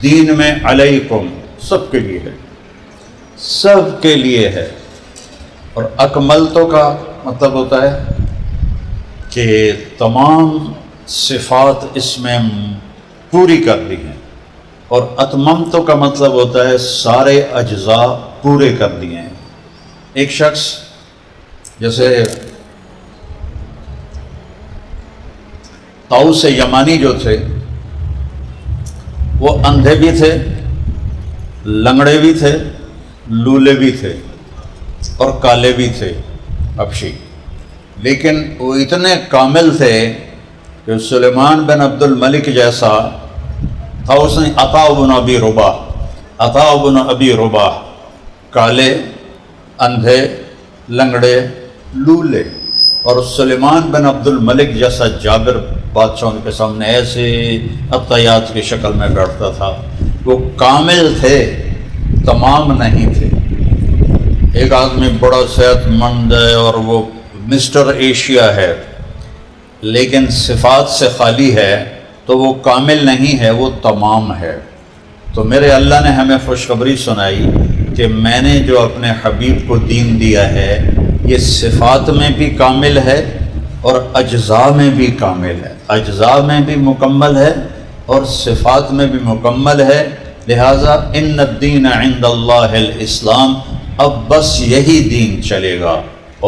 دین میں علیکم سب کے لیے ہے، سب کے لیے ہے۔ اور اکملتو کا مطلب ہوتا ہے کہ تمام صفات اس میں پوری کر دی ہیں، اور اتممتو کا مطلب ہوتا ہے سارے اجزاء پورے کر دیے ہیں۔ ایک شخص جیسے طاؤس یمانی جو تھے وہ اندھے بھی تھے، لنگڑے بھی تھے، لولے بھی تھے اور کالے بھی تھے، حبشی، لیکن وہ اتنے کامل تھے کہ سلیمان بن عبد الملک جیسا تھا اس نے عطاء بن ابی رباح، کالے، اندھے، لنگڑے، لولے، اور سلیمان بن عبد الملک جیسا جابر بادشاہوں کے سامنے ایسے عطیات کی شکل میں بیٹھتا تھا۔ وہ کامل تھے، تمام نہیں تھے۔ ایک آدمی بڑا صحت مند ہے اور وہ مسٹر ایشیا ہے، لیکن صفات سے خالی ہے تو وہ کامل نہیں ہے، وہ تمام ہے۔ تو میرے اللہ نے ہمیں خوشخبری سنائی کہ میں نے جو اپنے حبیب کو دین دیا ہے یہ صفات میں بھی کامل ہے اور اجزاء میں بھی کامل ہے، اجزاء میں بھی مکمل ہے اور صفات میں بھی مکمل ہے۔ لہٰذا ان الدین عند اللہ الاسلام، اب بس یہی دین چلے گا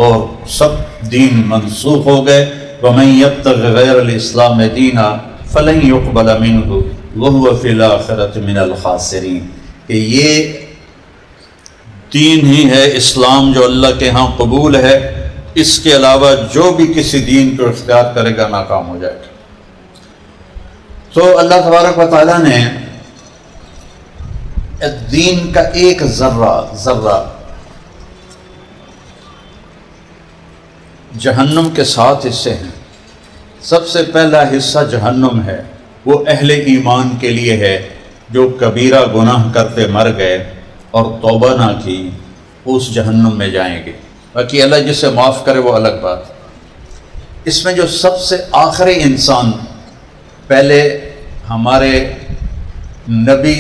اور سب دین منسوخ ہو گئے۔ وَمَن يَبْتَغِ غَيْرَ الْإِسْلَامِ دِينًا فَلَن يُقْبَلَ مِنْهُ وَهُوَ فِي الْآخِرَةِ مِنَ الْخَاسِرِينَ، کہ یہ دین ہی ہے اسلام جو اللہ کے ہاں قبول ہے، اس کے علاوہ جو بھی کسی دین کو اختیار کرے گا ناکام ہو جائے گا۔ تو اللہ تبارک و تعالیٰ نے دین کا ایک ذرہ جہنم کے 7 حصے ہیں۔ سب سے پہلا حصہ جہنم ہے، وہ اہل ایمان کے لیے ہے جو کبیرہ گناہ کرتے مر گئے اور توبہ نہ کی، اس جہنم میں جائیں گے۔ باقی اللہ جسے معاف کرے وہ الگ بات۔ اس میں جو سب سے آخری انسان، پہلے ہمارے نبی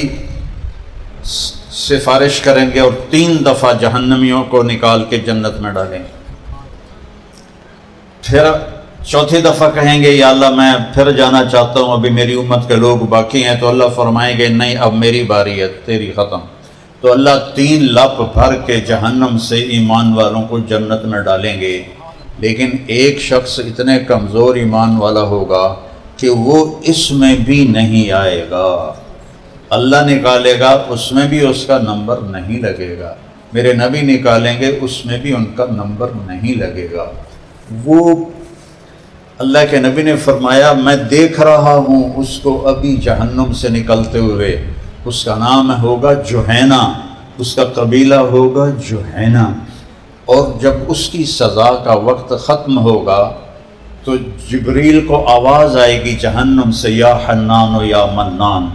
سفارش کریں گے اور 3 دفعہ جہنمیوں کو نکال کے جنت میں ڈالیں گے، پھر 4تھی دفعہ کہیں گے یا اللہ میں پھر جانا چاہتا ہوں، ابھی میری امت کے لوگ باقی ہیں، تو اللہ فرمائیں گے نہیں اب میری باری ہے، تیری ختم۔ تو اللہ 3 لپ بھر کے جہنم سے ایمان والوں کو جنت میں ڈالیں گے، لیکن ایک شخص اتنے کمزور ایمان والا ہوگا کہ وہ اس میں بھی نہیں آئے گا، اللہ نکالے گا اس میں بھی اس کا نمبر نہیں لگے گا، میرے نبی نکالیں گے اس میں بھی ان کا نمبر نہیں لگے گا۔ وہ اللہ کے نبی نے فرمایا میں دیکھ رہا ہوں اس کو ابھی جہنم سے نکلتے ہوئے، اس کا نام ہوگا جوہینہ، اس کا قبیلہ ہوگا جوہینہ، اور جب اس کی سزا کا وقت ختم ہوگا تو جبریل کو آواز آئے گی جہنم سے یا حنان و یا منان،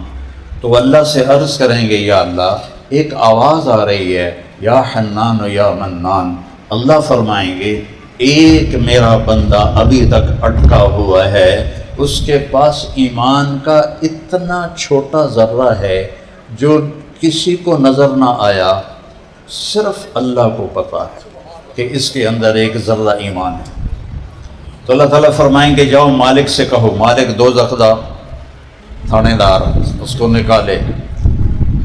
تو اللہ سے عرض کریں گے یا اللہ ایک آواز آ رہی ہے یا حنان و یا منان، اللہ فرمائیں گے ایک میرا بندہ ابھی تک اٹکا ہوا ہے، اس کے پاس ایمان کا اتنا چھوٹا ذرہ ہے جو کسی کو نظر نہ آیا، صرف اللہ کو پتہ ہے کہ اس کے اندر ایک ذرہ ایمان ہے۔ تو اللہ تعالیٰ فرمائیں گے جاؤ مالک سے کہو، مالک دوزخ دا تھانے دار اس کو نکالے،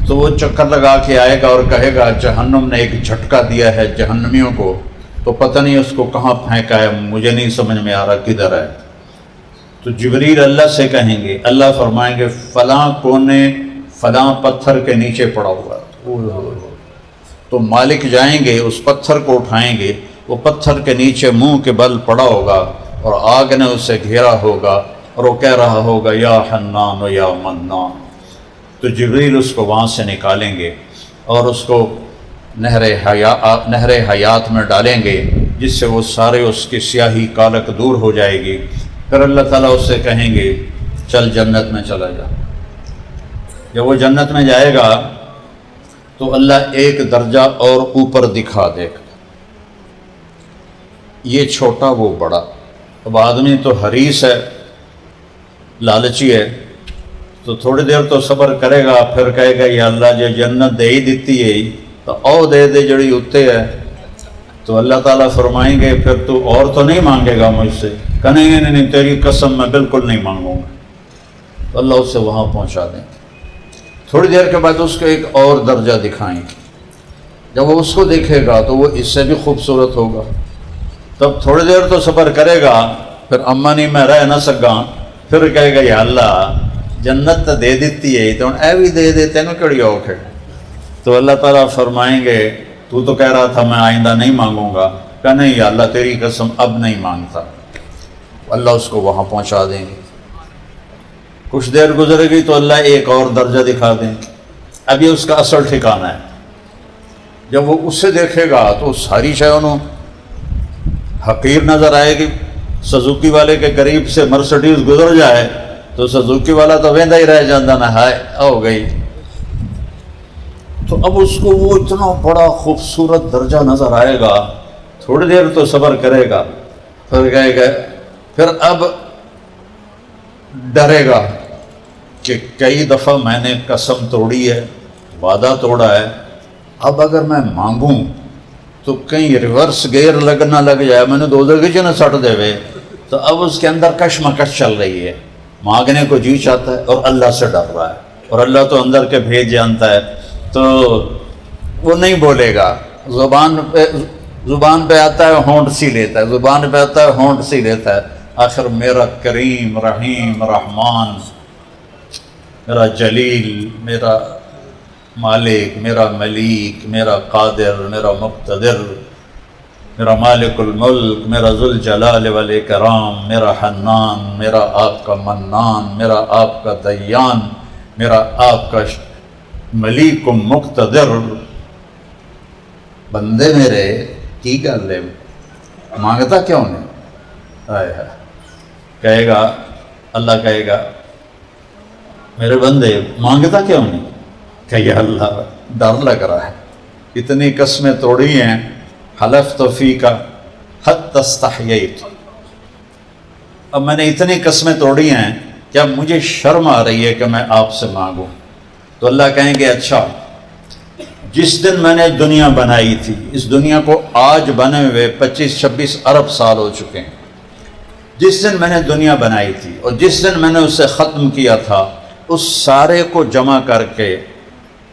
تو وہ چکر لگا کے آئے گا اور کہے گا جہنم نے ایک جھٹکا دیا ہے جہنمیوں کو، تو پتہ نہیں اس کو کہاں پھینکا ہے، مجھے نہیں سمجھ میں آ رہا کدھر ہے۔ تو جبریل اللہ سے کہیں گے، اللہ فرمائیں گے فلاں کونے فلاں پتھر کے نیچے پڑا ہوا، تو مالک جائیں گے اس پتھر کو اٹھائیں گے، وہ پتھر کے نیچے منہ کے بل پڑا ہوگا اور آگ نے اسے گھیرا ہوگا اور وہ کہہ رہا ہوگا یا حنان و یا منان، تو جبریل اس کو وہاں سے نکالیں گے اور اس کو نہر حیات میں ڈالیں گے، جس سے وہ سارے اس کی سیاہی کالک دور ہو جائے گی۔ پھر اللہ تعالیٰ اس سے کہیں گے چل جنت میں چلا جا۔ جب وہ جنت میں جائے گا تو اللہ ایک درجہ اور اوپر دکھا دے گا، یہ چھوٹا وہ بڑا۔ اب آدمی تو حریص ہے، لالچی ہے، تو تھوڑی دیر تو صبر کرے گا، پھر کہے گا یا اللہ جو جنت دے ہی دیتی ہے تو او دے دے جڑی اتنے ہے. تو اللہ تعالیٰ فرمائیں گے پھر تو اور تو نہیں مانگے گا مجھ سے؟ کہیں گے نہیں تیری قسم میں بالکل نہیں مانگوں گا. تو اللہ اسے وہاں پہنچا دیں. تھوڑی دیر کے بعد اس کو ایک اور درجہ دکھائیں گے. جب وہ اس کو دیکھے گا تو وہ اس سے بھی خوبصورت ہوگا. تب تھوڑی دیر تو صبر کرے گا، پھر اما نہیں میں رہ نہ سکا، پھر کہے گا یا اللہ جنت تو دے دیتی ہے تو اے بھی دے دے، تینوں کیڑی اوکھ ہے. تو اللہ تعالیٰ فرمائیں گے تو کہہ رہا تھا میں آئندہ نہیں مانگوں گا. کہ نہیں یا اللہ تیری قسم اب نہیں مانگتا. اللہ اس کو وہاں پہنچا دیں گے. کچھ دیر گزرے گی تو اللہ ایک اور درجہ دکھا دیں گے. اب یہ اس کا اصل ٹھکانہ ہے. جب وہ اس سے دیکھے گا تو ساری شے انہوں حقیر نظر آئے گی. سزوکی والے کے قریب سے مرسڈیز گزر جائے تو سزوکی والا تو ویندا ہی رہ جاندہ نہ ہائے ہو گئی. تو اب اس کو وہ اتنا بڑا خوبصورت درجہ نظر آئے گا. تھوڑی دیر تو صبر کرے گا، پھر کہے گا، پھر اب ڈرے گا کہ کئی دفعہ میں نے قسم توڑی ہے، وعدہ توڑا ہے، اب اگر میں مانگوں تو کہیں ریورس گیئر لگنا لگ جائے، میں نے دو دگی نہ سٹ دے وے. تو اب اس کے اندر کشمکش چل رہی ہے. مانگنے کو جی چاہتا ہے اور اللہ سے ڈر رہا ہے، اور اللہ تو اندر کے بھید جانتا ہے. تو وہ نہیں بولے گا. زبان پہ آتا ہے ہونٹ سی لیتا ہے، زبان پہ آتا ہے ہونٹ سی لیتا ہے. آخر میرا کریم رحیم رحمان، میرا جلیل، میرا مالک، میرا ملیک، میرا قادر، میرا مقتدر، میرا مالک الملک، میرا ذوالجلال والاکرام، میرا حنان، میرا آپ کا منان، میرا آپ کا دیان، میرا آپ کا ملیک مقتدر. بندے میرے کی گل ہے، مانگتا کیوں نہیں؟ آئے ہے کہے گا، اللہ کہے گا میرے بندے مانگتا کیوں نہیں؟ کہ یا اللہ ڈر لگ رہا ہے، اتنی قسمیں توڑی ہیں، حلفت فیک حتی استحییت، اب میں نے اتنی قسمیں توڑی ہیں کہ اب مجھے شرم آ رہی ہے کہ میں آپ سے مانگوں. تو اللہ کہیں گے اچھا جس دن میں نے دنیا بنائی تھی، اس دنیا کو آج بنے ہوئے 25-26 ارب سال ہو چکے ہیں، جس دن میں نے دنیا بنائی تھی اور جس دن میں نے اسے ختم کیا تھا، اس سارے کو جمع کر کے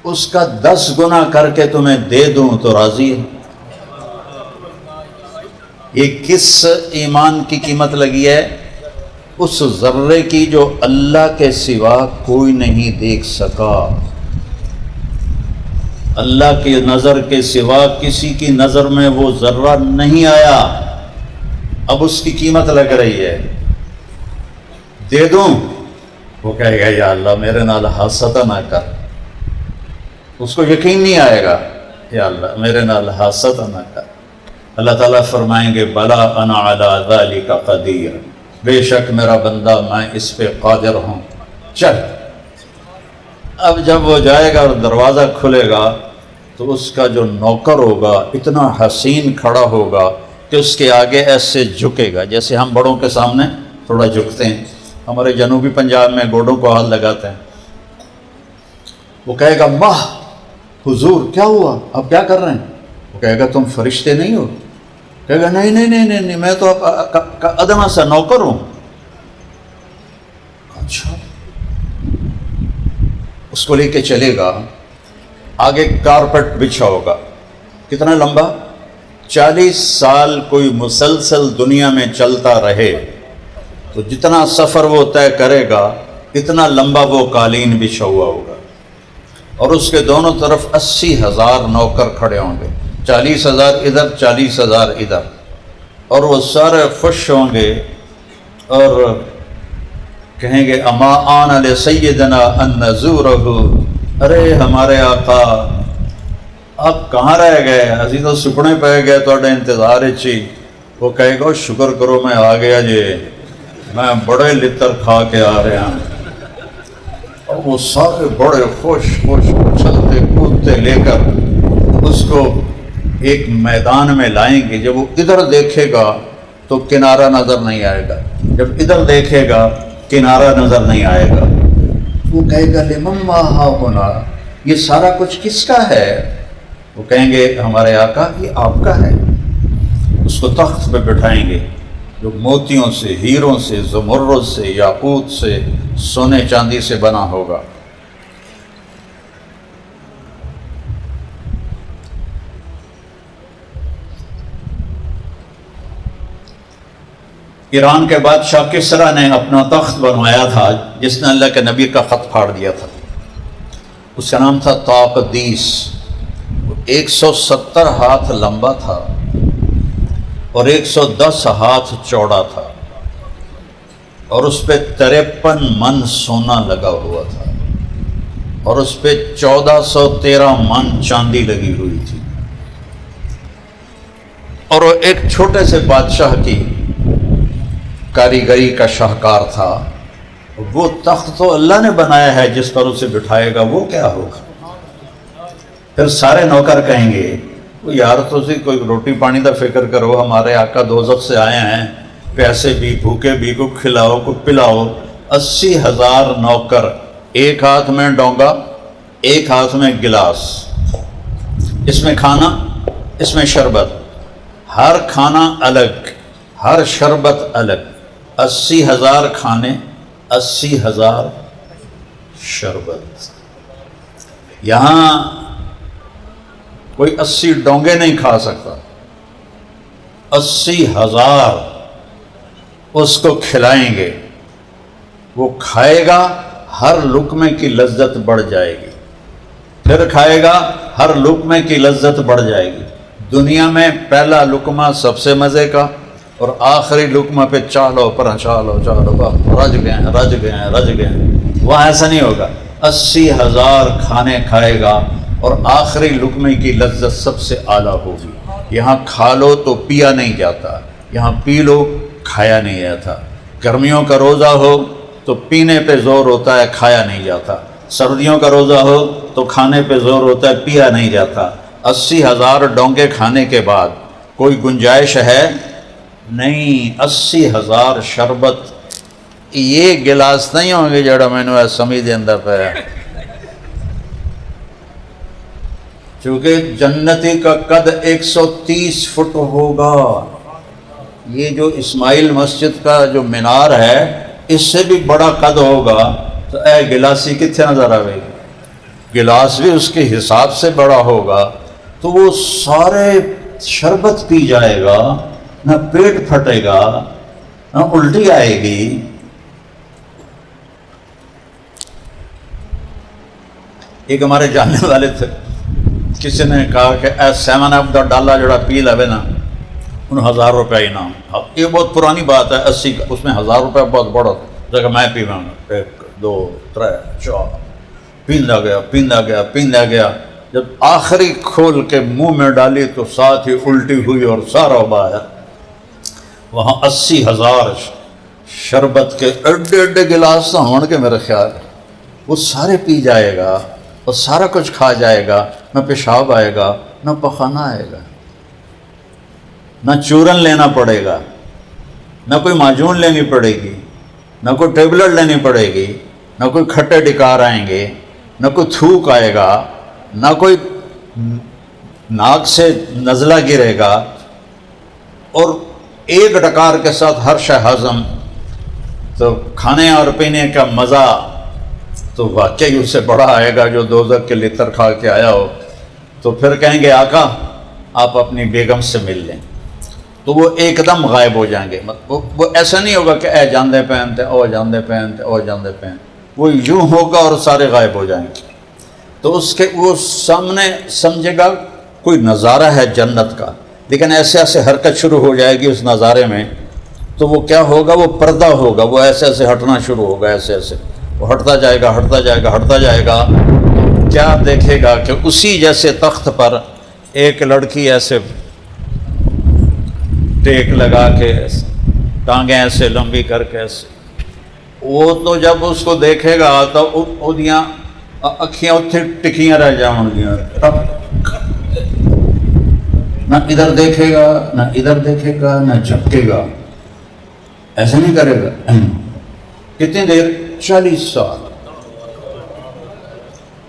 اس کا 10 گنا کر کے تمہیں دے دوں تو راضی ہے؟ یہ کس ایمان کی قیمت لگی ہے؟ اس ذرے کی جو اللہ کے سوا کوئی نہیں دیکھ سکا. اللہ کی نظر کے سوا کسی کی نظر میں وہ ذرہ نہیں آیا. اب اس کی قیمت لگ رہی ہے. دے دوں؟ وہ کہے گا یا اللہ میرے نال حسد نہ کر. اس کو یقین نہیں آئے گا، یا اللہ میرے نال حسد نہ کر. اللہ تعالیٰ فرمائیں گے بلا انا علی ذالک قدیر، بے شک میرا بندہ میں اس پہ قادر ہوں، چل. اب جب وہ جائے گا اور دروازہ کھلے گا تو اس کا جو نوکر ہوگا اتنا حسین کھڑا ہوگا کہ اس کے آگے ایسے جھکے گا جیسے ہم بڑوں کے سامنے تھوڑا جھکتے ہیں. ہمارے جنوبی پنجاب میں گوڑوں کو ہاتھ لگاتے ہیں. وہ کہے گا ماہ حضور کیا ہوا، آپ کیا کر رہے ہیں؟ وہ کہے گا تم فرشتے نہیں ہو؟ کہے گا نہیں نہیں نہیں نہیں میں تو ادنا سا نوکر ہوں. اچھا. اس کو لے کے چلے گا، آگے کارپٹ بچھا ہوگا. کتنا لمبا؟ 40 سال کوئی مسلسل دنیا میں چلتا رہے تو جتنا سفر وہ طے کرے گا اتنا لمبا وہ قالین بچھا ہوا ہوگا، اور اس کے دونوں طرف 80,000 نوکر کھڑے ہوں گے. 40,000 ادھر، 40,000 ادھر، اور وہ سارے خوش ہوں گے اور کہیں گے اما آن لسیدنا ان نزورہ، ارے ہمارے آقا آپ کہاں رہ گئے، ابھی تو سکنے پہ گئے توڑے انتظار چی. وہ کہے گا شکر کرو میں آ گیا جی، میں بڑے لطر کھا کے آ رہے ہیں. اور وہ سارے بڑے خوش چلتے کودتے لے کر اس کو ایک میدان میں لائیں گے. جب وہ ادھر دیکھے گا تو کنارہ نظر نہیں آئے گا، جب ادھر دیکھے گا کنارہ نظر نہیں آئے گا. وہ کہے گا لمن ما ہاہنا، یہ سارا کچھ کس کا ہے؟ وہ کہیں گے ہمارے آقا یہ آپ کا ہے۔ اس کو تخت پہ بٹھائیں گے جو موتیوں سے، ہیروں سے، زمرد سے، یاقوت سے، سونے چاندی سے بنا ہوگا۔ ایران کے بادشاہ کسرا نے اپنا تخت بنوایا تھا، جس نے اللہ کے نبی کا خط پھاڑ دیا تھا۔ اس کا نام تھا طاقدیس۔ 170 ہاتھ لمبا تھا اور 110 ہاتھ چوڑا تھا، اور اس پہ 53 من سونا لگا ہوا تھا، اور اس پہ 1413 من چاندی لگی ہوئی تھی، اور وہ ایک چھوٹے سے بادشاہ کی کاریگری کا شاہکار تھا۔ وہ تخت تو اللہ نے بنایا ہے، جس پر اسے بٹھائے گا وہ کیا ہوگا؟ پھر سارے نوکر کہیں گے یار تسی کوئی روٹی پانی دا فکر کرو، ہمارے آقا دوزخ سے آئے ہیں، پیسے بھی بھوکے بھی، کو کھلاؤ کو پلاؤ۔ 80,000 نوکر، ایک ہاتھ میں ڈونگا، ایک ہاتھ میں گلاس، اس میں کھانا، اس میں شربت، ہر کھانا الگ، ہر شربت الگ۔ 80,000 کھانے، 80,000 شربت۔ یہاں کوئی 80 ڈونگے نہیں کھا سکتا، 80,000 اس کو کھلائیں گے، وہ کھائے گا، ہر لقمے کی لذت بڑھ جائے گی، پھر کھائے گا، ہر لقمے کی لذت بڑھ جائے گی۔ دنیا میں پہلا لقمہ سب سے مزے کا، اور آخری لقمہ پہ چالو پر چالو رج گئے ہیں۔ وہاں ایسا نہیں ہوگا، 80,000 کھانے کھائے گا اور آخری لقمے کی لذت سب سے اعلیٰ ہوگی۔ یہاں کھا لو تو پیا نہیں جاتا، یہاں پی لو کھایا نہیں جاتا۔ گرمیوں کا روزہ ہو تو پینے پہ زور ہوتا ہے، کھایا نہیں جاتا۔ سردیوں کا روزہ ہو تو کھانے پہ زور ہوتا ہے، پیا نہیں جاتا۔ 80,000 ڈونگے کھانے کے بعد کوئی گنجائش ہے نہیں۔ 80,000 شربت، یہ گلاس نہیں ہوں گے جڑا میں نے سمجھ دے اندر پہ ہے، چونکہ جنتی کا قد 130 فٹ ہوگا۔ یہ جو اسماعیل مسجد کا جو مینار ہے اس سے بھی بڑا قد ہوگا، تو اے گلاسی کتنے نظر آئے گی؟ گلاس بھی اس کے حساب سے بڑا ہوگا، تو وہ سارے شربت پی جائے گا، نہ پیٹ پھٹے گا، نہ الٹی آئے گی۔ ایک ہمارے جاننے والے تھے، کسی نے کہا کہ اے 7 اپ دا ڈالا جڑا پی لے نا، انہوں 1000 روپے انعام۔ یہ بہت پرانی بات ہے، 80 کا، اس میں 1000 روپے بہت بڑا جگہ میں پیواں گا، 1 2 3 4 پیندا گیا۔ جب آخری کھول کے منہ میں ڈالی تو ساتھ ہی الٹی ہوئی اور سارا باہر۔ وہاں 80,000 شربت کے ایڈے گلاس نہ ہون کے میرے خیال، وہ سارے پی جائے گا اور سارا کچھ کھا جائے گا، نہ پیشاب آئے گا، نہ پخانہ آئے گا، نہ چورن لینا پڑے گا، نہ کوئی معجون لینی پڑے گی، نہ کوئی ٹیبلٹ لینی پڑے گی، نہ کوئی کھٹے ڈکار آئیں گے، نہ کوئی تھوک آئے گا، نہ کوئی ناک سے نزلہ گرے گا، اور ایک ڈکار کے ساتھ ہر شے ہضم۔ تو کھانے اور پینے کا مزہ تو واقعی اس سے بڑا آئے گا جو دوزخ کے لتر کھا کے آیا ہو۔ تو پھر کہیں گے آقا آپ اپنی بیگم سے مل لیں، تو وہ ایک دم غائب ہو جائیں گے۔ وہ ایسا نہیں ہوگا کہ اے جاندے پہنتے او جاندے پہنتے او جاندے پہنتے، وہ یوں ہوگا اور سارے غائب ہو جائیں گے۔ تو اس کے وہ سامنے سمجھے گا کوئی نظارہ ہے جنت کا، لیکن ایسے ایسے حرکت شروع ہو جائے گی اس نظارے میں، تو وہ کیا ہوگا، وہ پردہ ہوگا، وہ ایسے ایسے ہٹنا شروع ہوگا، ایسے ایسے وہ ہٹتا جائے گا، ہٹتا جائے گا، ہٹتا جائے گا۔ کیا دیکھے گا کہ اسی جیسے تخت پر ایک لڑکی ایسے ٹیک لگا کے ٹانگیں ایسے لمبی کر کے ایسے، وہ تو جب اس کو دیکھے گا تو اودیاں اکھیاں اتھے ٹکیاں رہ جاؤں گیاں، نہ ادھر دیکھے گا، نہ ادھر دیکھے گا، نہ جھپکے گا، ایسا نہیں کرے گا۔ کتنی دیر؟ 40 سال۔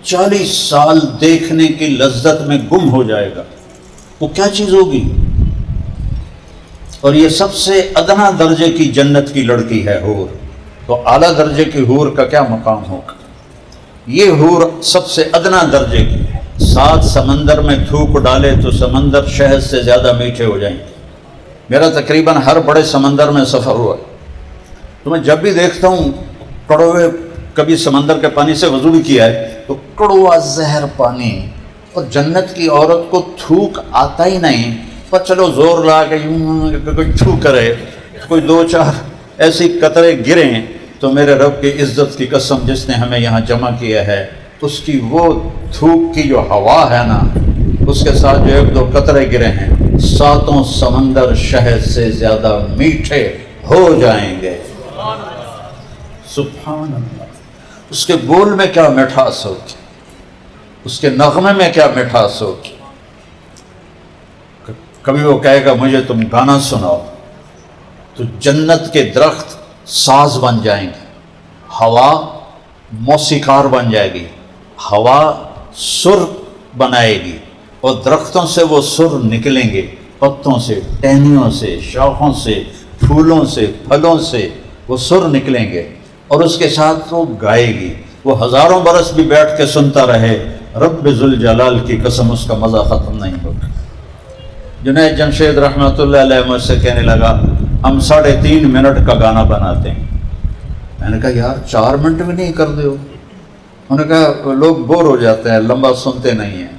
40 سال دیکھنے کی لذت میں گم ہو جائے گا، وہ کیا چیز ہوگی؟ اور یہ سب سے ادنا درجے کی جنت کی لڑکی ہے حور، تو اعلیٰ درجے کی حور کا کیا مقام ہوگا؟ یہ حور سب سے ادنا درجے کی، 7 سمندر میں تھوک ڈالے تو سمندر شہد سے زیادہ میٹھے ہو جائیں گے۔ میرا تقریباً ہر بڑے سمندر میں سفر ہوا ہے، تو میں جب بھی دیکھتا ہوں کڑوے، کبھی سمندر کے پانی سے وضو بھی کیا ہے تو کڑوا زہر پانی، اور جنت کی عورت کو تھوک آتا ہی نہیں، پر چلو زور لا کے کوئی تھوک کرے، کوئی 2-4 ایسی قطرے گریں تو میرے رب کی عزت کی قسم جس نے ہمیں یہاں جمع کیا ہے، اس کی وہ تھوک کی جو ہوا ہے نا، اس کے ساتھ جو 1-2 قطرے گرے ہیں، 7 سمندر شہد سے زیادہ میٹھے ہو جائیں گے۔ سبحان اللہ۔ اس کے بول میں کیا مٹھاس ہوگی، اس کے نغمے میں کیا مٹھاس ہوگی۔ کبھی وہ کہے گا مجھے تم گانا سناؤ، تو جنت کے درخت ساز بن جائیں گے، ہوا موسیقار بن جائے گی، ہوا سر بنائے گی، اور درختوں سے وہ سر نکلیں گے، پتوں سے، ٹہنیوں سے، شاخوں سے، پھولوں سے، پھلوں سے وہ سر نکلیں گے، اور اس کے ساتھ وہ گائے گی۔ وہ 1000 برس بھی بیٹھ کے سنتا رہے، رب ذوالجلال کی قسم اس کا مزہ ختم نہیں ہوگا۔ جنید جمشید رحمۃ اللہ علیہ مجھ سے کہنے لگا ہم 3.5 منٹ کا گانا بناتے ہیں۔ میں نے کہا یار 4 منٹ بھی نہیں کر دو۔ انہوں نے کہا لوگ بور ہو جاتے ہیں، لمبا سنتے نہیں ہیں،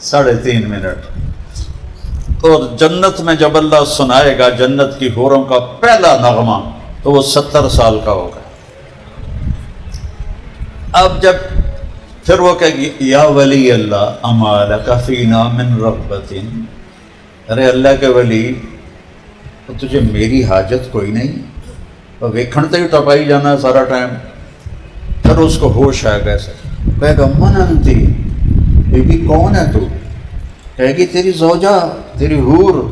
3.5 منٹ۔ اور جنت میں جب اللہ سنائے گا جنت کی حوروں کا پہلا نغمہ تو وہ 70 سال کا ہوگا۔ اب جب پھر وہ کہے گی یا ولی اللہ اما لک فینا من رغبۃ، ارے اللہ کے ولی تجھے میری حاجت کوئی نہیں، اور ویکھنتے ہی ٹپائی جانا سارا ٹائم۔ پھر اس کو ہوش آئے گا، ایسے کہے گا من انتی، بی بی کون ہے تو؟ کہے گی تیری زوجہ، تیری حور،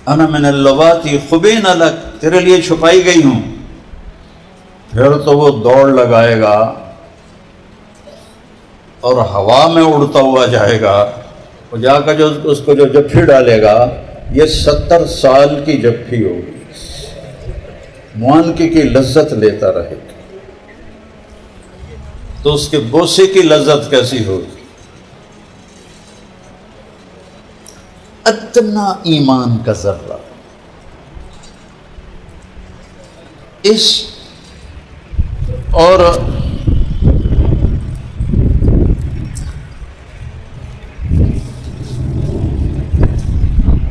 انا من اللواتی خبین لک، تیرے لیے چھپائی گئی ہوں۔ پھر تو وہ دوڑ لگائے گا اور ہوا میں اڑتا ہوا جائے گا، اور جا کر جو اس کو جو جپھی ڈالے گا یہ 70 سال کی جپھی ہوگی، معانقے کی لذت لیتا رہے گا۔ تو اس کے بوسے کی لذت کیسی ہوگی؟ ادنا ایمان کا ذرہ اس، اور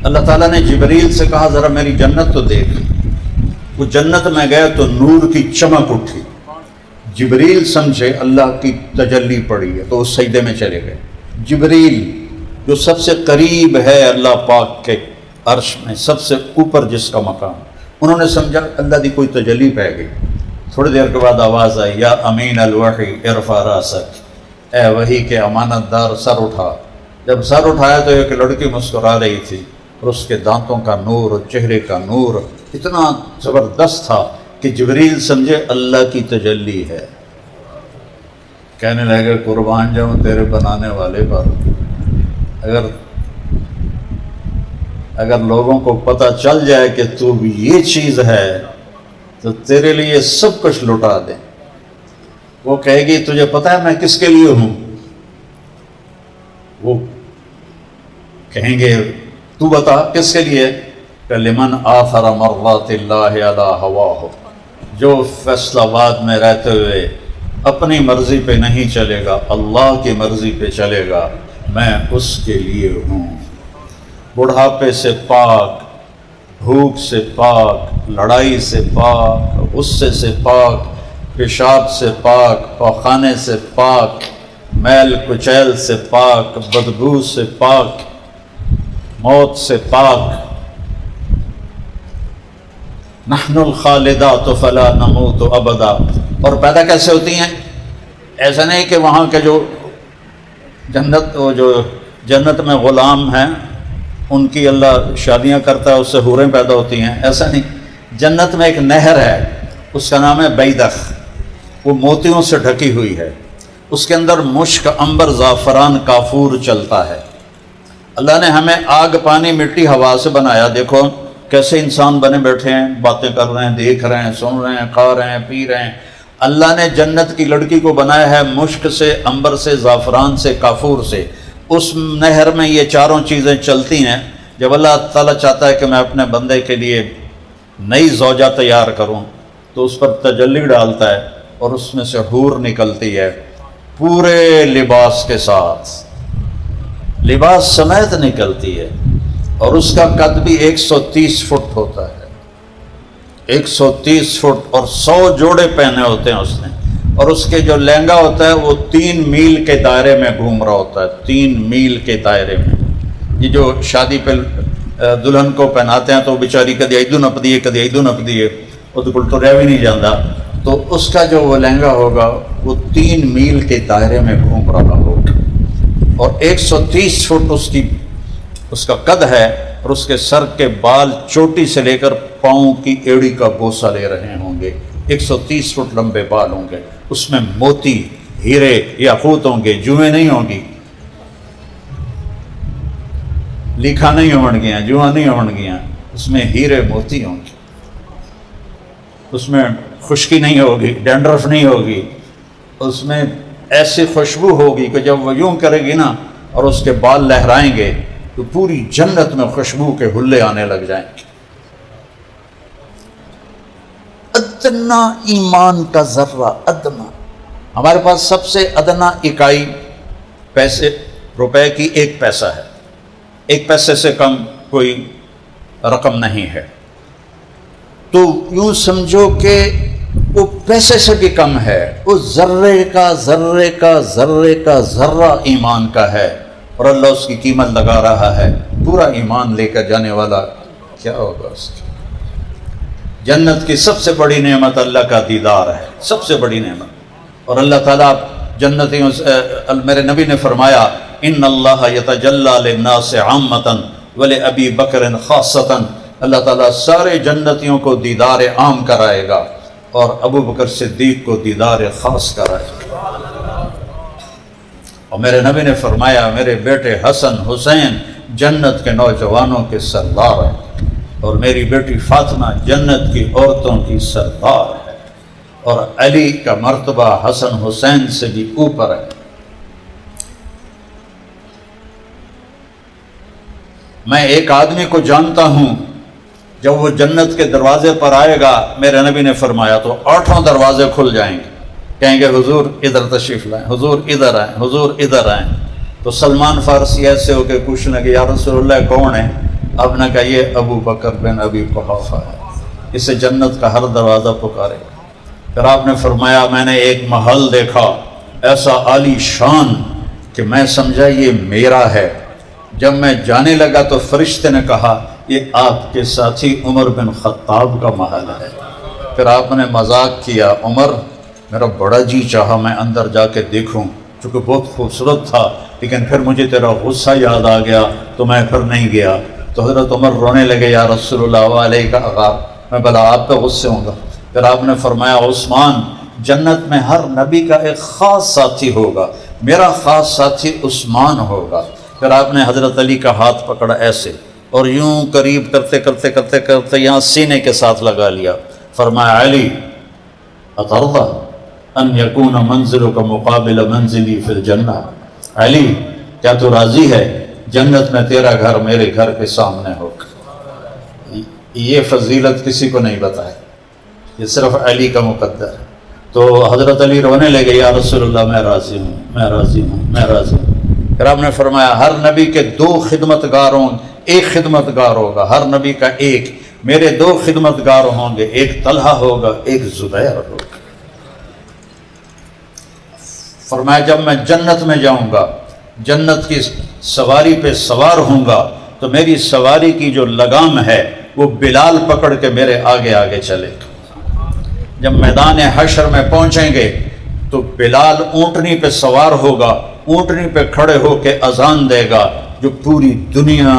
اللہ تعالیٰ نے جبریل سے کہا ذرا میری جنت تو دیکھ۔ وہ جنت میں گیا تو نور کی چمک اٹھی، جبریل سمجھے اللہ کی تجلی پڑی ہے تو وہ سجدے میں چلے گئے۔ جبریل جو سب سے قریب ہے اللہ پاک کے عرش میں، سب سے اوپر جس کا مقام، انہوں نے سمجھا اللہ دی کوئی تجلی پہ گئی۔ تھوڑی دیر کے بعد آواز آئی یا امین الوحی ارفع راسک، اے وحی کے امانت دار سر اٹھا۔ جب سر اٹھایا تو ایک لڑکی مسکرا رہی تھی، اور اس کے دانتوں کا نور اور چہرے کا نور اتنا زبردست تھا کہ جبریل سمجھے اللہ کی تجلی ہے۔ کہنے لگے قربان جاؤں تیرے بنانے والے پر، اگر لوگوں کو پتہ چل جائے کہ تو بھی یہ چیز ہے تو تیرے لیے سب کچھ لٹا دیں۔ وہ کہے گی تجھے پتہ ہے میں کس کے لیے ہوں؟ وہ کہیں گے تو بتا کس کے لیے؟ کہ لمن آثر مرضات اللہ علی ہواہ، جو فیصلہ آباد میں رہتے ہوئے اپنی مرضی پہ نہیں چلے گا، اللہ کی مرضی پہ چلے گا، میں اس کے لیے ہوں۔ بڑھاپے سے پاک، بھوک سے پاک، لڑائی سے پاک، غصے سے پاک، پیشاب سے پاک، پاخانے سے پاک، میل کچیل سے پاک، بدبو سے پاک، موت سے پاک۔ نحن الخالدات فلا نموت ابدا۔ اور پیدا کیسے ہوتی ہیں؟ ایسا نہیں کہ وہاں کے جو جنت میں غلام ہیں ان کی اللہ شادیاں کرتا ہے، اس سے حوریں پیدا ہوتی ہیں، ایسا نہیں۔ جنت میں ایک نہر ہے، اس کا نام ہے بیدخ، وہ موتیوں سے ڈھکی ہوئی ہے، اس کے اندر مشک، عنبر، زعفران، کافور چلتا ہے۔ اللہ نے ہمیں آگ، پانی، مٹی، ہوا سے بنایا۔ دیکھو کیسے انسان بنے بیٹھے ہیں، باتیں کر رہے ہیں، دیکھ رہے ہیں، سن رہے ہیں، کھا رہے ہیں، پی رہے ہیں۔ اللہ نے جنت کی لڑکی کو بنایا ہے مشک سے، عنبر سے، زعفران سے، کافور سے۔ اس نہر میں یہ چاروں چیزیں چلتی ہیں۔ جب اللہ تعالیٰ چاہتا ہے کہ میں اپنے بندے کے لیے نئی زوجہ تیار کروں تو اس پر تجلی ڈالتا ہے اور اس میں سے حور نکلتی ہے پورے لباس کے ساتھ، لباس سمیت نکلتی ہے، اور اس کا قد بھی 130 فٹ ہوتا ہے، 130 فٹ، اور 100 جوڑے پہنے ہوتے ہیں اس نے، اور اس کے جو لہنگا ہوتا ہے وہ 3 میل کے دائرے میں گھوم رہا ہوتا ہے، 3 میل کے دائرے میں۔ یہ جو شادی پہ دلہن کو پہناتے ہیں تو بیچاری کدی ادھر نپ دیے، کدی ادھر نپ دیے، وہ تو بالکل رہ بھی نہیں جاتا، تو اس کا جو وہ لہنگا ہوگا وہ 3 میل کے دائرے میں گھوم رہا ہوگا، اور 130 فٹ اس کا قد ہے، اور اس کے سر کے بال چوٹی سے لے کر پاؤں کی ایڑی کا بوسہ لے رہے ہوں گے، 130 فٹ لمبے بال ہوں گے، اس میں موتی، ہیرے، یاقوت ہوں گے، جوئیں نہیں ہوں گی، لیکھا نہیں ہون گیا، جواں نہیں ہون گیا، اس میں ہیرے موتی ہوں گے، اس میں خشکی نہیں ہوگی، ڈینڈرف نہیں ہوگی، اس میں ایسی خوشبو ہوگی کہ جب وہ یوں کرے گی نا اور اس کے بال لہرائیں گے تو پوری جنت میں خوشبو کے ہلے آنے لگ جائیں گے۔ ادنا ایمان کا ذرہ، ادنا، ہمارے پاس سب سے ادنا اکائی پیسے، روپے کی 1 پیسہ ہے، 1 پیسے سے کم کوئی رقم نہیں ہے، تو یوں سمجھو کہ وہ پیسے سے بھی کم ہے، اس ذرے کا ذرے کا ذرے کا ذرہ ایمان کا ہے، اور اللہ اس کی قیمت لگا رہا ہے۔ پورا ایمان لے کر جانے والا کیا ہوگا اس کی؟ جنت کی سب سے بڑی نعمت اللہ کا دیدار ہے، سب سے بڑی نعمت، اور اللہ تعالیٰ جنتیوں سے، میرے نبی نے فرمایا ان اللہ یتجلی للناس عامۃ ولابی بکر خاصۃ، اللہ تعالیٰ سارے جنتیوں کو دیدار عام کرائے گا اور ابو بکر صدیق کو دیدار خاص کرائے گا۔ اور میرے نبی نے فرمایا میرے بیٹے حسن حسین جنت کے نوجوانوں کے سردار ہیں، اور میری بیٹی فاطمہ جنت کی عورتوں کی سردار ہے، اور علی کا مرتبہ حسن حسین سے بھی اوپر ہے۔ میں ایک آدمی کو جانتا ہوں، جب وہ جنت کے دروازے پر آئے گا، میرے نبی نے فرمایا تو 8 دروازے کھل جائیں گے، کہیں گے حضور ادھر تشریف لائیں، حضور ادھر آئیں، حضور ادھر آئیں، تو سلمان فارسی ایسے ہو کے پوچھنے کہ یا رسول اللہ کون ہے؟ آپ نے کہا یہ ابو بکر بن ابی قحافہ ہے، اسے جنت کا ہر دروازہ پکارے گا۔ پھر آپ نے فرمایا میں نے ایک محل دیکھا ایسا عالی شان کہ میں سمجھا یہ میرا ہے، جب میں جانے لگا تو فرشتے نے کہا یہ آپ کے ساتھی عمر بن خطاب کا محل ہے۔ پھر آپ نے مذاق کیا، عمر میرا بڑا جی چاہا میں اندر جا کے دیکھوں، چونکہ بہت خوبصورت تھا، لیکن پھر مجھے تیرا غصہ یاد آ گیا تو میں پھر نہیں گیا۔ تو حضرت عمر رونے لگے، یا رسول اللہ علیہ کا اغار، میں بھلا آپ پہ غصے ہوں گا؟ پھر آپ نے فرمایا عثمان جنت میں ہر نبی کا ایک خاص ساتھی ہوگا، میرا خاص ساتھی عثمان ہوگا۔ پھر آپ نے حضرت علی کا ہاتھ پکڑا ایسے اور یوں قریب کرتے کرتے کرتے کرتے یہاں سینے کے ساتھ لگا لیا، فرمایا علی اترضی ان یکون منزلک مقابل منزلی فی الجنہ، علی کیا تو راضی ہے جنت میں تیرا گھر میرے گھر کے سامنے ہوگا؟ یہ فضیلت کسی کو نہیں بتائی، یہ صرف علی کا مقدر ہے۔ تو حضرت علی رونے لگے، یا رسول اللہ میں راضی ہوں، میں راضی ہوں، میں راضی ہوں۔ پھر آپ نے فرمایا ہر نبی کے 2 خدمتگاروں، ایک خدمتگار ہوگا، ہر نبی کا ایک، میرے 2 خدمتگار ہوں گے، ایک طلحہ ہوگا، ایک زبیر ہوگا۔ فرمایا جب میں جنت میں جاؤں گا، جنت کی سواری پہ سوار ہوں گا تو میری سواری کی جو لگام ہے وہ بلال پکڑ کے میرے آگے آگے چلے گا۔ جب میدان حشر میں پہنچیں گے تو بلال اونٹنی پہ سوار ہوگا، اونٹنی پہ کھڑے ہو کے اذان دے گا، جو پوری دنیا،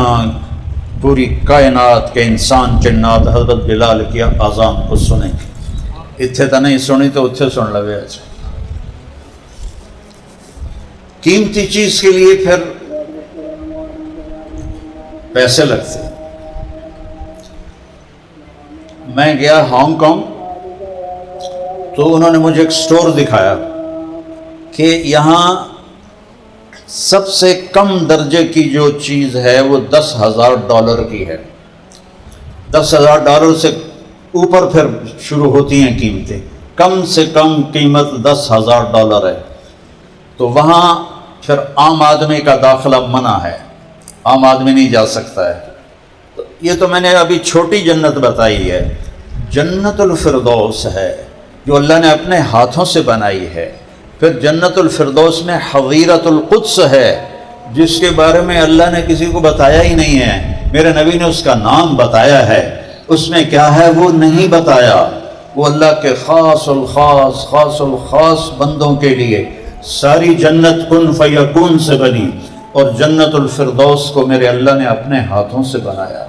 پوری کائنات کے انسان جنات حضرت بلال کی اذان کو سنیں گے۔ اتھے تو نہیں سنی تو اتھے سن لوے۔ قیمتی چیز کے لیے پھر پیسے لگتے. میں گیا ہانگ کانگ تو انہوں نے مجھے ایک سٹور دکھایا کہ یہاں سب سے کم درجے کی جو چیز ہے وہ $10,000 کی ہے. $10,000 سے اوپر پھر شروع ہوتی ہیں قیمتیں. کم سے کم قیمت $10,000 ہے. تو وہاں پھر عام آدمی کا داخلہ منع ہے، عام آدمی نہیں جا سکتا ہے. تو یہ تو میں نے ابھی چھوٹی جنت بتائی ہے. جنت الفردوس ہے جو اللہ نے اپنے ہاتھوں سے بنائی ہے. پھر جنت الفردوس میں حظیرۃ القدس ہے جس کے بارے میں اللہ نے کسی کو بتایا ہی نہیں ہے. میرے نبی نے اس کا نام بتایا ہے، اس میں کیا ہے وہ نہیں بتایا. وہ اللہ کے خاص الخاص بندوں کے لیے. ساری جنت کن فیکون سے بنی، اور جنت الفردوس کو میرے اللہ نے اپنے ہاتھوں سے بنایا.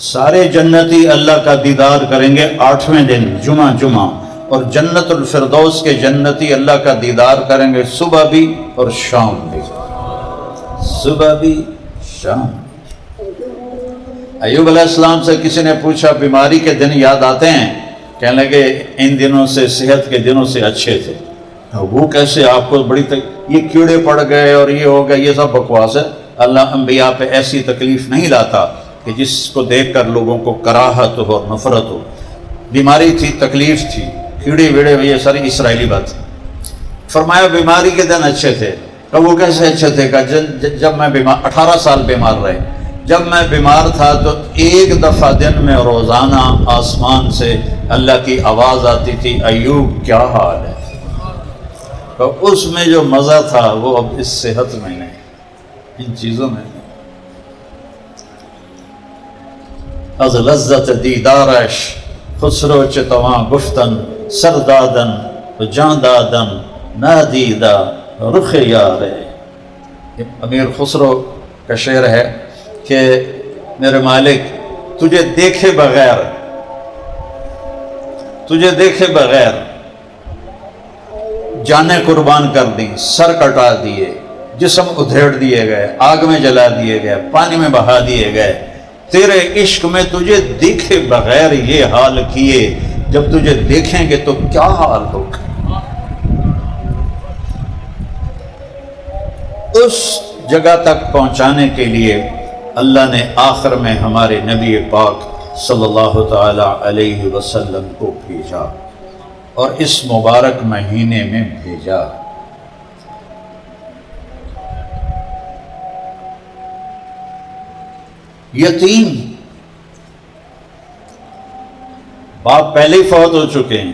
سارے جنتی اللہ کا دیدار کریں گے 8ویں دن جمعہ، اور جنت الفردوس کے جنتی اللہ کا دیدار کریں گے صبح بھی اور شام بھی، صبح بھی شام بھی. ایوب علیہ السلام سے کسی نے پوچھا بیماری کے دن یاد آتے ہیں؟ کہنے لگے ان دنوں سے صحت کے دنوں سے اچھے تھے. وہ کیسے؟ آپ کو بڑی یہ کیڑے پڑ گئے اور یہ ہو گیا، یہ سب بکواس ہے. اللہ انبیاء پہ ایسی تکلیف نہیں لاتا کہ جس کو دیکھ کر لوگوں کو کراہت ہو اور نفرت ہو. بیماری تھی، تکلیف تھی، کیڑے ویڑے، یہ ساری اسرائیلی بات. فرمایا بیماری کے دن اچھے تھے. کہ وہ کیسے اچھے تھے؟ کہ جب میں بیمار 18 سال بیمار رہے. جب میں بیمار تھا تو ایک دفعہ دن میں روزانہ آسمان سے اللہ کی آواز آتی تھی، ایوب کیا حال ہے؟ تو اس میں جو مزہ تھا وہ اب اس صحت میں نہیں، ان چیزوں میں نہیں. از لذت دیدارش خسرو چتواں گفتن سردادن جان دادن نادیدہ رخ یار. امیر خسرو کا شعر ہے کہ میرے مالک تجھے دیکھے بغیر جانیں قربان کر دیں، سر کٹا دیے، جسم ادھیڑ دیے گئے، آگ میں جلا دیے گئے، پانی میں بہا دیے گئے. تیرے عشق میں تجھے دیکھے بغیر یہ حال کیے، جب تجھے دیکھیں گے تو کیا حال ہوگا. اس جگہ تک پہنچانے کے لیے اللہ نے آخر میں ہمارے نبی پاک صلی اللہ تعالی علیہ وسلم کو بھیجا، اور اس مبارک مہینے میں بھیجا. یتیم، باپ پہلے ہی فوت ہو چکے ہیں،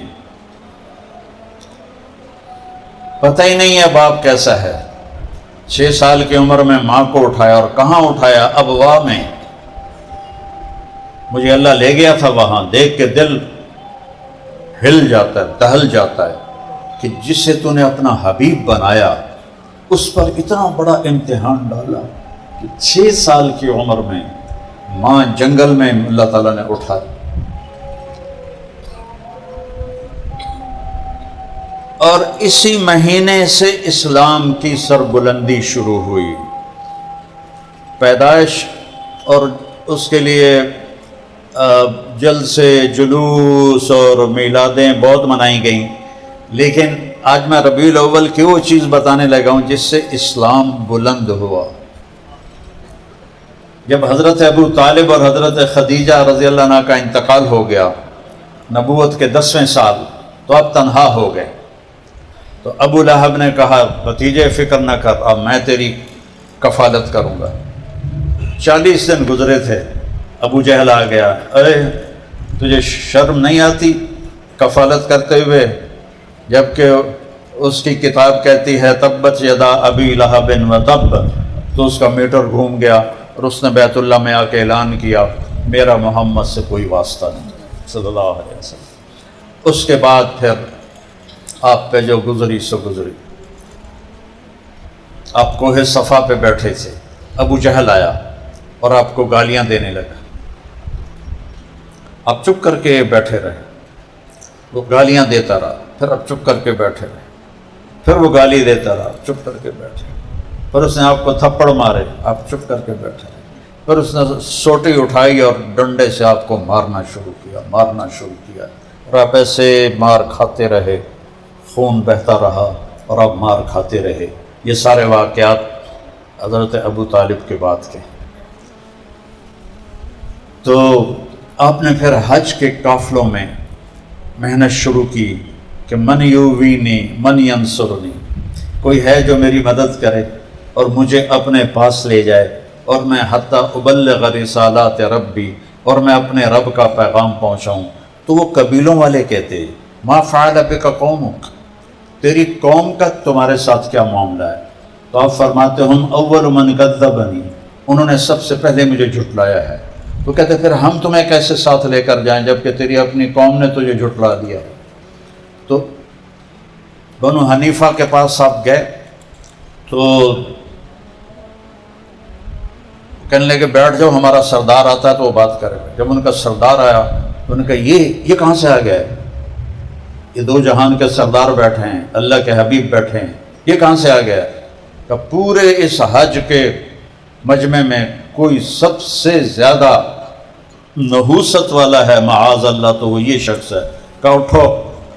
پتہ ہی نہیں ہے باپ کیسا ہے. 6 سال کی عمر میں ماں کو اٹھایا، اور کہاں اٹھایا؟ ابوا میں. مجھے اللہ لے گیا تھا وہاں. دیکھ کے دل ہل جاتا ہے، دہل جاتا ہے کہ جسے تو نے اپنا حبیب بنایا اس پر اتنا بڑا امتحان ڈالا کہ 6 سال کی عمر میں ماں جنگل میں اللہ تعالیٰ نے اٹھائی. اور اسی مہینے سے اسلام کی سربلندی شروع ہوئی. پیدائش اور اس کے لیے جلسے، جلوس اور میلادیں بہت منائی گئیں، لیکن آج میں ربیع الاول کی وہ چیز بتانے لگا ہوں جس سے اسلام بلند ہوا. جب حضرت ابو طالب اور حضرت خدیجہ رضی اللہ عنہ کا انتقال ہو گیا نبوت کے 10ویں سال، تو اب تنہا ہو گئے. تو ابو لہب نے کہا بھتیجے فکر نہ کر، اب میں تیری کفالت کروں گا. 40 دن گزرے تھے، ابو جہل آ گیا، ارے تجھے شرم نہیں آتی کفالت کرتے ہوئے؟ جبکہ اس کی کتاب کہتی ہے تبت یدا ابی لہب و تب. تو اس کا میٹر گھوم گیا اور اس نے بیت اللہ میں آ کے اعلان کیا میرا محمد سے کوئی واسطہ نہیں صلی اللہ علیہ وسلم. اس کے بعد پھر آپ پہ جو گزری سو گزری. آپ کوہ صفا پہ بیٹھے تھے، ابو جہل آیا اور آپ کو گالیاں دینے لگا. آپ چپ کر کے بیٹھے رہے، وہ گالیاں دیتا رہا، پھر آپ چپ کر کے بیٹھے رہے، پھر وہ گالی دیتا رہا، چپ کر کے بیٹھے. پھر اس نے آپ کو تھپڑ مارے، آپ چپ کر کے بیٹھے، پھر اس نے سوٹی اٹھائی اور ڈنڈے سے آپ کو مارنا شروع کیا اور آپ ایسے مار کھاتے رہے، خون بہتا رہا اور آپ مار کھاتے رہے۔ یہ سارے واقعات حضرت ابو طالب کے بعد کے۔ تو آپ نے پھر حج کے قافلوں میں محنت شروع کی کہ من یووینی من ینصرنی، کوئی ہے جو میری مدد کرے اور مجھے اپنے پاس لے جائے، اور میں حتی ابلغ رسالات ربی، اور میں اپنے رب کا پیغام پہنچاؤں۔ تو وہ قبیلوں والے کہتے ما فعل بک قومک، تیری قوم کا تمہارے ساتھ کیا معاملہ ہے؟ تو آپ فرماتے ہم اول من کذبنی، انہوں نے سب سے پہلے مجھے جھٹلایا ہے۔ تو کہتے پھر ہم تمہیں کیسے ساتھ لے کر جائیں جبکہ تیری اپنی قوم نے تجھے جھٹلا دیا؟ تو بنو حنیفہ کے پاس آپ گئے تو کہنے لگے بیٹھ جاؤ، ہمارا سردار آتا ہے تو وہ بات کرے گا۔ جب ان کا سردار آیا تو انہوں نے کہا یہ کہاں سے آ گیا ہے؟ یہ دو جہان کے سردار بیٹھے ہیں، اللہ کے حبیب بیٹھے ہیں، یہ کہاں سے آ گیا ہے؟ کہ پورے اس حج کے مجمع میں کوئی سب سے زیادہ نحوست والا ہے معاذ اللہ تو وہ یہ شخص ہے۔ کہا اٹھو،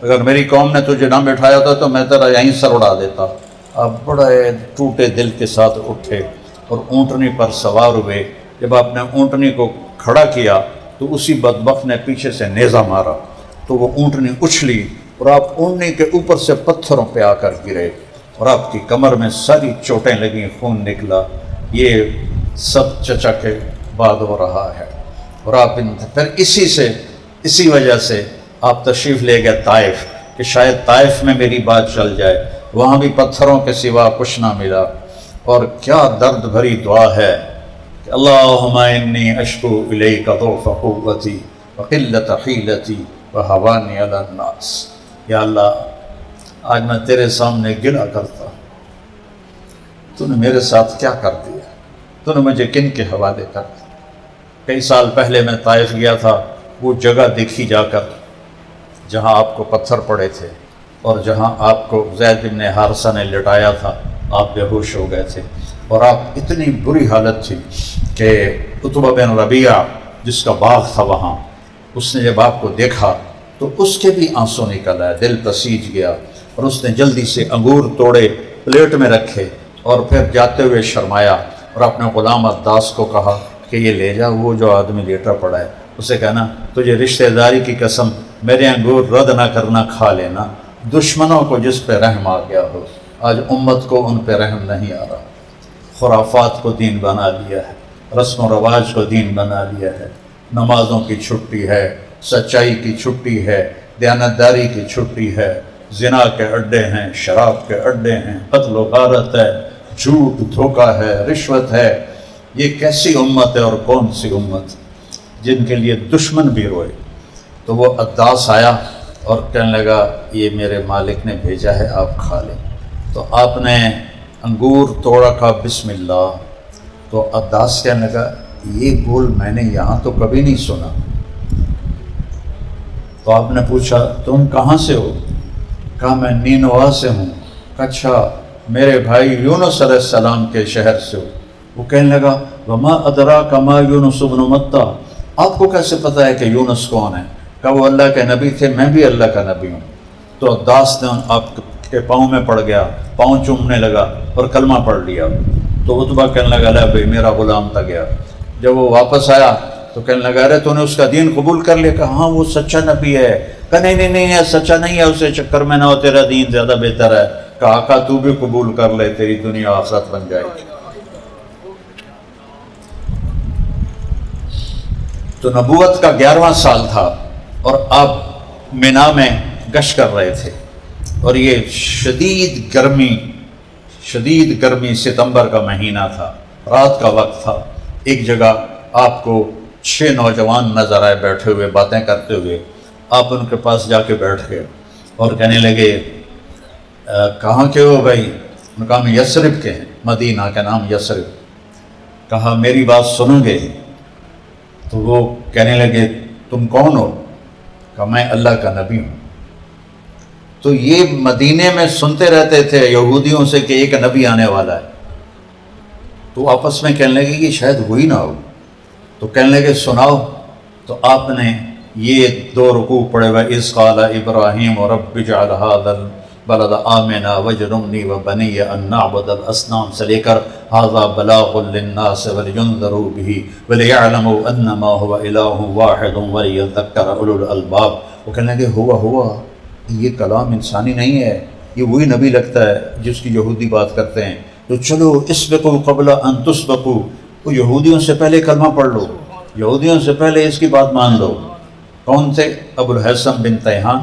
اگر میری قوم نے تجھے نہ بٹھایا تھا تو میں تیرا یہیں سر اڑا دیتا۔ آپ بڑے ٹوٹے دل کے ساتھ اٹھے اور اونٹنی پر سوار ہوئے۔ جب آپ نے اونٹنی کو کھڑا کیا تو اسی بدبخت نے پیچھے سے نیزہ مارا تو وہ اونٹنی اچھلی اور آپ اونٹنی کے اوپر سے پتھروں پہ آ کر گرے اور آپ کی کمر میں ساری چوٹیں لگیں، خون نکلا۔ یہ سب چچا کے بعد ہو رہا ہے۔ اور آپ پھر اسی وجہ سے آپ تشریف لے گئے طائف کہ شاید طائف میں میری بات چل جائے، وہاں بھی پتھروں کے سوا کچھ نہ ملا۔ اور کیا درد بھری دعا ہے کہ اللہم انی اشکو الیک ضعف قوتی وقلت حیلتی وہوانی علی الناس۔ یا اللہ آج میں تیرے سامنے گلا کرتا ہوں، تو نے میرے ساتھ کیا کر دیا، تو نے مجھے کن کے حوالے کر دیا۔ کئی سال پہلے میں طائف گیا تھا، وہ جگہ دیکھی جا کر جہاں آپ کو پتھر پڑے تھے اور جہاں آپ کو زید بن حارثہ نے لٹایا تھا، آپ بے ہوش ہو گئے تھے اور آپ اتنی بری حالت تھی کہ عتبہ بن ربیعہ جس کا باغ تھا وہاں، اس نے جب آپ کو دیکھا تو اس کے بھی آنسو نکل آئے، دل پسیج گیا اور اس نے جلدی سے انگور توڑے، پلیٹ میں رکھے اور پھر جاتے ہوئے شرمایا اور اپنے غلام عداس کو کہا کہ یہ لے جا، وہ جو آدمی لیٹا پڑا ہے اسے کہنا تجھے رشتہ داری کی قسم میرے انگور رد نہ کرنا، کھا لینا۔ دشمنوں کو جس پہ رحم آ گیا ہو، آج امت کو ان پہ رحم نہیں آ رہا۔ خرافات کو دین بنا لیا ہے، رسم و رواج کو دین بنا لیا ہے، نمازوں کی چھٹی ہے، سچائی کی چھٹی ہے، دیانتداری کی چھٹی ہے، زنا کے اڈے ہیں، شراب کے اڈے ہیں، قتل و غارت ہے، جھوٹ دھوکہ ہے، رشوت ہے۔ یہ کیسی امت ہے اور کون سی امت جن کے لیے دشمن بھی روئے۔ تو وہ عداس آیا اور کہنے لگا یہ میرے مالک نے بھیجا ہے، آپ کھا لیں۔ تو آپ نے انگور توڑا، کہا بسم اللہ۔ تو عداس کہنے لگا یہ بول میں نے یہاں تو کبھی نہیں سنا۔ تو آپ نے پوچھا تم کہاں سے ہو؟ کہا میں نینوا سے ہوں۔ اچھا میرے بھائی یونس علیہ السلام کے شہر سے ہو۔ وہ کہنے لگا وما ادراک ما یونس بن متى، آپ کو کیسے پتہ ہے کہ یونس کون ہے؟ کہا وہ اللہ کے نبی تھے، میں بھی اللہ کا نبی ہوں۔ تو عداس نے آپ کے پاؤں میں پڑ گیا، پاؤں چومنے لگا اور کلمہ پڑھ لیا۔ تو عتبہ کہنے لگا لے بھائی میرا غلام تھا گیا۔ جب وہ واپس آیا تو کہنے لگا ارے تو نے اس کا دین قبول کر لیا؟ کہا ہاں وہ سچا نبی ہے۔ کہا نہیں سچا نہیں ہے، اسے چکر میں نہ ہو، تیرا دین زیادہ بہتر ہے۔ کہا آقا تو بھی قبول کر لے، تیری دنیا آخرت بن جائے گی۔ تو نبوت کا 11واں سال تھا اور آپ مینا میں گشت کر رہے تھے اور یہ شدید گرمی ستمبر کا مہینہ تھا، رات کا وقت تھا۔ ایک جگہ آپ کو 6 نوجوان نظر آئے بیٹھے ہوئے باتیں کرتے ہوئے۔ آپ ان کے پاس جا کے بیٹھ گئے اور کہنے لگے کہاں کے ہو بھائی؟ ان کا ہم یثرب کے ہیں، مدینہ کا نام یثرب۔ کہا میری بات سنو گے؟ تو وہ کہنے لگے تم کون ہو؟ کہا میں اللہ کا نبی ہوں۔ تو یہ مدینے میں سنتے رہتے تھے یہودیوں سے کہ ایک نبی آنے والا ہے، تو آپس میں کہنے لگے کہ شاید ہوئی نہ ہو، تو کہنے لگے سناؤ. تو آپ نے یہ 2 رکوع پڑھے ہوئے، اذ قال ابراہیم رب اجعل هذا البلد آمنا واجنبنی وبنی ان نعبد الاصنام سے لے کر هذا بلاغ للناس ولینذروا به وليعلموا انما هو الہ واحد وليذکر اولو الالباب. وہ کہنے لگے ہوا یہ کلام انسانی نہیں ہے، یہ وہی نبی لگتا ہے جس کی یہودی بات کرتے ہیں. تو چلو اسبقوا قبل ان تسبقوا، تو یہودیوں سے پہلے کلمہ پڑھ لو، یہودیوں سے پہلے اس کی بات مان لو. کون تھے؟ ابو الحسن بن تیہان،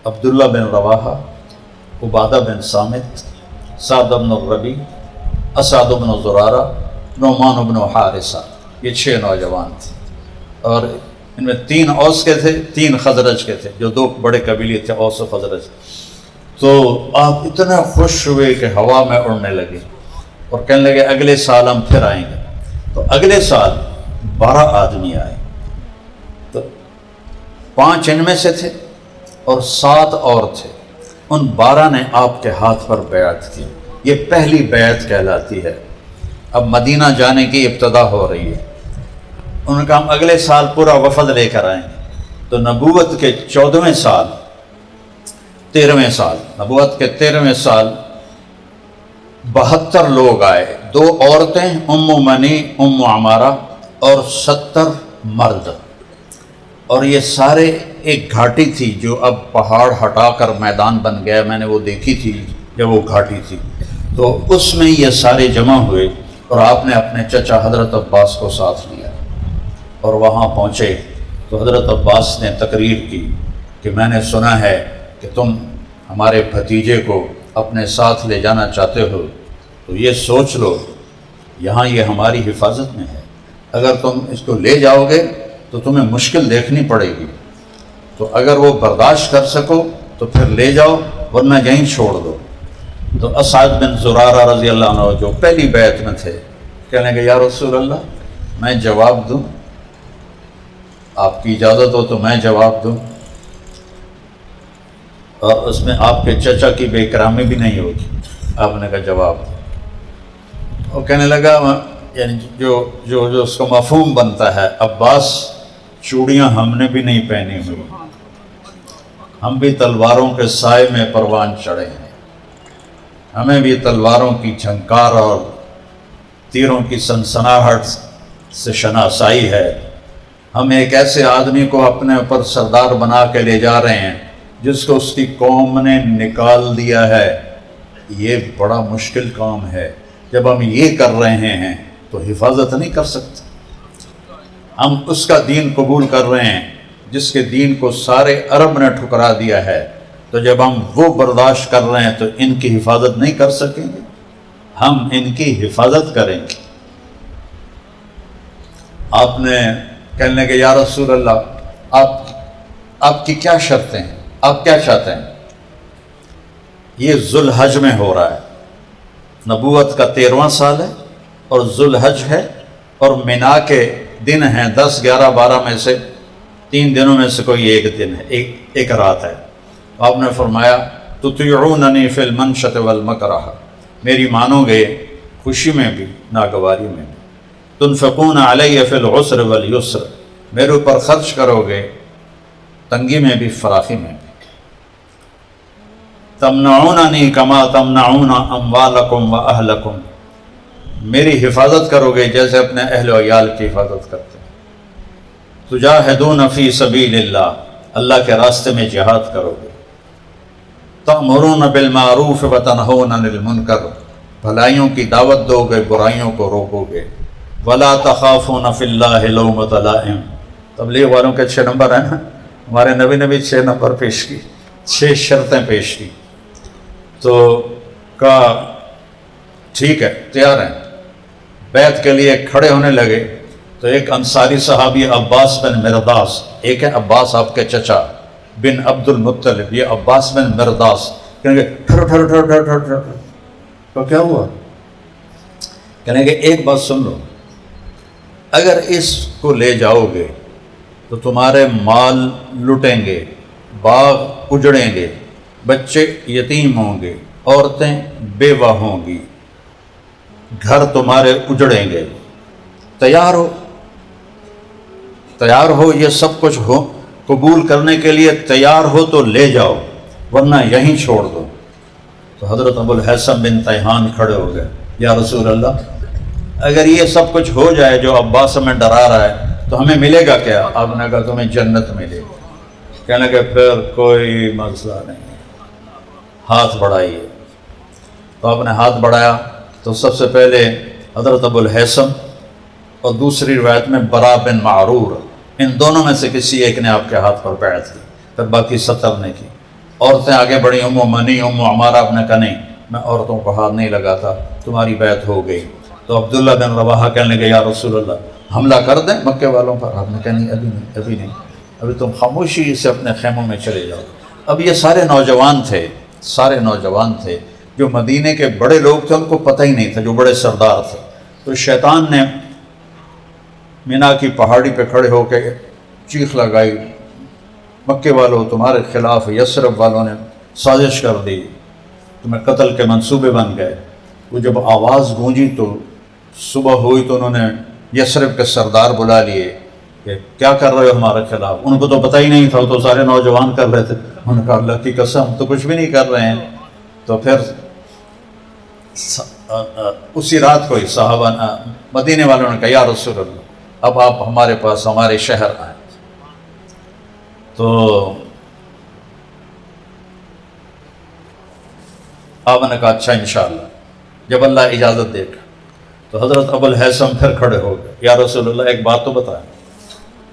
عبداللہ بن رواحہ، عبادہ بن صامت، سعد بن الربیع، اسعد بن زرارہ، نعمان بن حارثہ. یہ 6 نوجوان تھے، اور ان میں 3 اوس کے تھے، 3 خزرج کے تھے، جو 2 بڑے قبیلے تھے، اوس و خزرج. تو آپ اتنا خوش ہوئے کہ ہوا میں اڑنے لگے اور کہنے لگے اگلے سال ہم پھر آئیں گے. تو اگلے سال 12 آدمی آئے، تو 5 ان میں سے تھے اور 7 اور تھے. ان 12 نے آپ کے ہاتھ پر بیعت کی. یہ پہلی بیعت کہلاتی ہے. اب مدینہ جانے کی ابتدا ہو رہی ہے. انہوں نے کہا ہم اگلے سال پورا وفد لے کر آئیں گے. تو نبوت کے 14ویں سال، 13ویں سال، نبوت کے 13ویں سال 72 لوگ آئے، 2 عورتیں ام منی، ام عمارہ، اور 70 مرد. اور یہ سارے ایک گھاٹی تھی جو اب پہاڑ ہٹا کر میدان بن گیا، میں نے وہ دیکھی تھی جب وہ گھاٹی تھی. تو اس میں یہ سارے جمع ہوئے اور آپ نے اپنے چچا حضرت عباس کو ساتھ لیا اور وہاں پہنچے. تو حضرت عباس نے تقریر کی کہ میں نے سنا ہے کہ تم ہمارے بھتیجے کو اپنے ساتھ لے جانا چاہتے ہو، تو یہ سوچ لو یہاں یہ ہماری حفاظت میں ہے، اگر تم اس کو لے جاؤ گے تو تمہیں مشکل دیکھنی پڑے گی. تو اگر وہ برداشت کر سکو تو پھر لے جاؤ، ورنہ یہیں چھوڑ دو. تو اسعد بن زرارہ رضی اللہ عنہ جو پہلی بیعت میں تھے کہنے کہ یا رسول اللہ میں جواب دوں، آپ کی اجازت ہو تو میں جواب دوں، اور اس میں آپ کے چچا کی بے اکرامی بھی نہیں ہوگی. آپ نے کہا جواب دو. وہ کہنے لگا یعنی جو اس کا مفہوم بنتا ہے، عباس چوڑیاں ہم نے بھی نہیں پہنی ہوئی، ہم بھی تلواروں کے سائے میں پروان چڑھے ہیں، ہمیں بھی تلواروں کی جھنکار اور تیروں کی سنسناہٹ سے شناسائی ہے. ہم ایک ایسے آدمی کو اپنے اوپر سردار بنا کے لے جا رہے ہیں جس کو اس کی قوم نے نکال دیا ہے. یہ بڑا مشکل کام ہے. جب ہم یہ کر رہے ہیں تو حفاظت نہیں کر سکتے. ہم اس کا دین قبول کر رہے ہیں جس کے دین کو سارے عرب نے ٹھکرا دیا ہے. تو جب ہم وہ برداشت کر رہے ہیں تو ان کی حفاظت نہیں کر سکیں گے، ہم ان کی حفاظت کریں گے. آپ نے کہنے کہ یا رسول اللہ آپ کی کیا شرطیں ہیں، آپ کیا چاہتے ہیں؟ یہ ذوالحج میں ہو رہا ہے، نبوت کا 13واں سال ہے اور ذوالحج ہے، اور مینا کے دن ہیں 10، 11، 12 میں سے 3 دنوں میں سے کوئی ایک دن ہے، ایک رات ہے. آپ نے فرمایا تطیعوننی فی المنشط والمکرہ، میری مانو گے خوشی میں بھی ناگواری میں بھی. تنفقون علی فی العسر والیسر، میرے اوپر خرچ کرو گے تنگی میں بھی فراخی میں بھی. تمنعوننی کما تمنعون اموالکم و اہلکم، میری حفاظت کرو گے جیسے اپنے اہل و عیال کی حفاظت کرتے ہیں. تجاہدون فی سبیل اللہ، اللہ کے راستے میں جہاد کرو گے. تأمرون بالمعروف وتنہون عن المنکر، بھلائیوں کی دعوت دو گے، برائیوں کو روکو گے. ولا تخافون فی اللہ لومۃ لائم، تبلیغ والوں کے 6 نمبر ہیں نا، ہمارے نبی نے بھی 6 نمبر پیش کی، 6 شرطیں پیش کی. تو کہا ٹھیک ہے تیار ہیں. بیعت کے لیے کھڑے ہونے لگے تو ایک انصاری صحابی عباس بن مرداس، ایک ہے عباس آپ کے چچا بن عبد المطلب، یہ عباس بن مرداس، کہیں گے ٹھہرو ٹھہرو ٹھہرو ٹھہرو ٹھہرو ٹھہرو. تو کیا ہوا؟ کہنے کہ ایک بات سن لو، اگر اس کو لے جاؤ گے تو تمہارے مال لٹیں گے، باغ اجڑیں گے، بچے یتیم ہوں گے، عورتیں بیوہ ہوں گی. گھر تمہارے اجڑیں گے، تیار ہو یہ سب کچھ ہو قبول کرنے کے لیے، تیار ہو تو لے جاؤ ورنہ یہیں چھوڑ دو۔ تو حضرت ابو الہیثم بن تیہان کھڑے ہو گئے، یا رسول اللہ اگر یہ سب کچھ ہو جائے جو عباس ہمیں ڈرا رہا ہے تو ہمیں ملے گا کیا؟ آپ نے کہا تمہیں جنت ملے گی۔ کہنے لگے پھر کوئی مسئلہ نہیں، ہاتھ بڑھائیے۔ تو آپ نے ہاتھ بڑھایا تو سب سے پہلے حضرت ابو الہیثم اور دوسری روایت میں برا بن معرور، ان دونوں میں سے کسی ایک نے آپ کے ہاتھ پر بیعت کی، پھر باقی 70 نے کی۔ عورتیں آگے بڑھی، ام منی ام عمارہ، آپ نے کہا نہیں میں عورتوں کو ہاتھ نہیں لگاتا، تمہاری بیعت ہو گئی۔ تو عبداللہ بن رواحہ کہنے لگے یا رسول اللہ حملہ کر دیں مکے والوں پر؟ آپ نے کہا نہیں ابھی نہیں، ابھی تم خاموشی سے اپنے خیموں میں چلے جاؤ۔ اب یہ سارے نوجوان تھے جو مدینے کے بڑے لوگ تھے، ان کو پتہ ہی نہیں تھا، جو بڑے سردار تھے۔ تو شیطان نے مینا کی پہاڑی پہ کھڑے ہو کے چیخ لگائی، مکے والوں تمہارے خلاف یثرب والوں نے سازش کر دی، تمہیں قتل کے منصوبے بن گئے۔ وہ جب آواز گونجی تو صبح ہوئی تو انہوں نے یثرب کے سردار بلا لیے کہ کیا کر رہے ہو ہمارے خلاف؟ ان کو تو پتہ ہی نہیں تھا، وہ تو سارے نوجوان کر رہے تھے۔ انہوں نے کہا اللہ کی قسم ہم تو کچھ بھی نہیں کر رہے ہیں۔ تو پھر اسی رات کو ہی صحابہ مدینے والوں نے کہا یا رسول اللہ اب آپ ہمارے پاس ہمارے شہر آئیں۔ تو آپ نے کہا اچھا انشاءاللہ، جب اللہ اجازت دے گا۔ تو حضرت ابو الہیثم پھر کھڑے ہو گئے، یا رسول اللہ ایک بات تو بتائیں،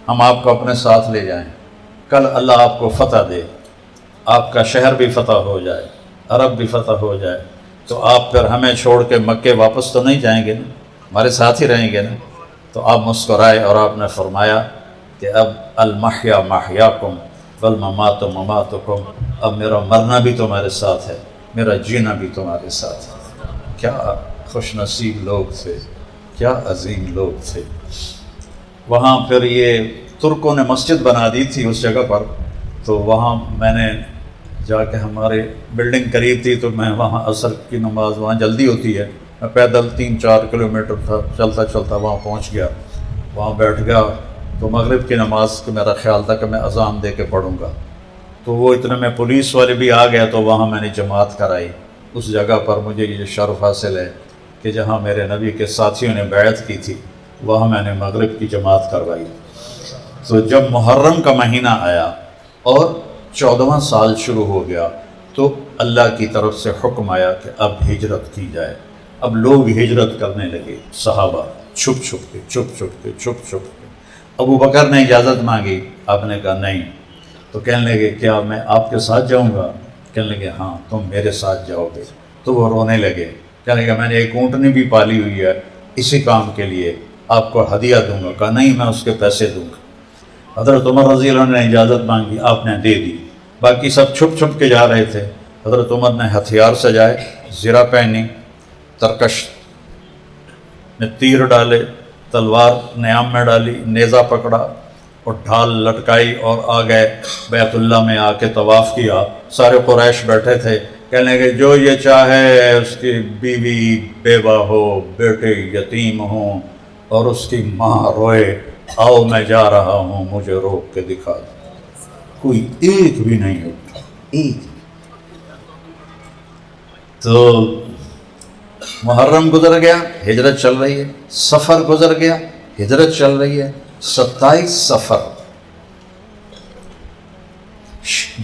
ہم آپ کو اپنے ساتھ لے جائیں، کل اللہ آپ کو فتح دے، آپ کا شہر بھی فتح ہو جائے، عرب بھی فتح ہو جائے، تو آپ پھر ہمیں چھوڑ کے مکے واپس تو نہیں جائیں گے نا، ہمارے ساتھ ہی رہیں گے نا؟ تو آپ مسکرائے اور آپ نے فرمایا کہ اب المحیا محیاکم والممات مماتکم، اب میرا مرنا بھی تمہارے ساتھ ہے، میرا جینا بھی تمہارے ساتھ ہے۔ کیا خوش نصیب لوگ تھے، کیا عظیم لوگ تھے۔ وہاں پھر یہ ترکوں نے مسجد بنا دی تھی اس جگہ پر، تو وہاں میں نے جا کے، ہمارے بلڈنگ قریب تھی تو میں وہاں عصر کی نماز وہاں جلدی ہوتی ہے، میں پیدل 3-4 کلومیٹر تھا چلتا چلتا وہاں پہنچ گیا، وہاں بیٹھ گیا تو مغرب کی نماز کا میرا خیال تھا کہ میں اذان دے کے پڑھوں گا، تو وہ اتنے میں پولیس والے بھی آ گیا تو وہاں میں نے جماعت کرائی۔ اس جگہ پر مجھے یہ شرف حاصل ہے کہ جہاں میرے نبی کے ساتھیوں نے بیعت کی تھی وہاں میں نے مغرب کی جماعت کروائی۔ تو جب محرم کا مہینہ آیا اور 14واں سال شروع ہو گیا تو اللہ کی طرف سے حکم آیا کہ اب ہجرت کی جائے۔ اب لوگ ہجرت کرنے لگے، صحابہ چھپ چھپ کے۔ ابو بکر نے اجازت مانگی، آپ نے کہا نہیں، تو کہنے لگے کیا میں آپ کے ساتھ جاؤں گا؟ کہنے لگے ہاں تم میرے ساتھ جاؤ گے۔ تو وہ رونے لگے، کہنے لگے میں نے ایک اونٹنی بھی پالی ہوئی ہے اسی کام کے لیے، آپ کو ہدیہ دوں گا۔ کہا نہیں میں اس کے پیسے دوں گا۔ حضرت عمر رضی اللہ عنہ نے اجازت مانگی، آپ نے دے دی۔ باقی سب چھپ چھپ کے جا رہے تھے۔ حضرت عمر نے ہتھیار سجائے، زرہ پہنی، ترکش میں تیر ڈالے، تلوار نیام میں ڈالی، نیزہ پکڑا اور ڈھال لٹکائی اور آ گئے بیت اللہ میں، آ کے طواف کیا۔ سارے قریش بیٹھے تھے، کہنے لگے جو یہ چاہے اس کی بیوی بیوہ ہو، بیٹے یتیم ہوں اور اس کی ماں روئے، آؤ میں جا رہا ہوں، مجھے روک کے دکھا دو۔ کوئی ایک بھی نہیں ہوتا، ایک۔ تو محرم گزر گیا، ہجرت چل رہی ہے، سفر گزر گیا، ہجرت چل رہی ہے۔ 27 سفر،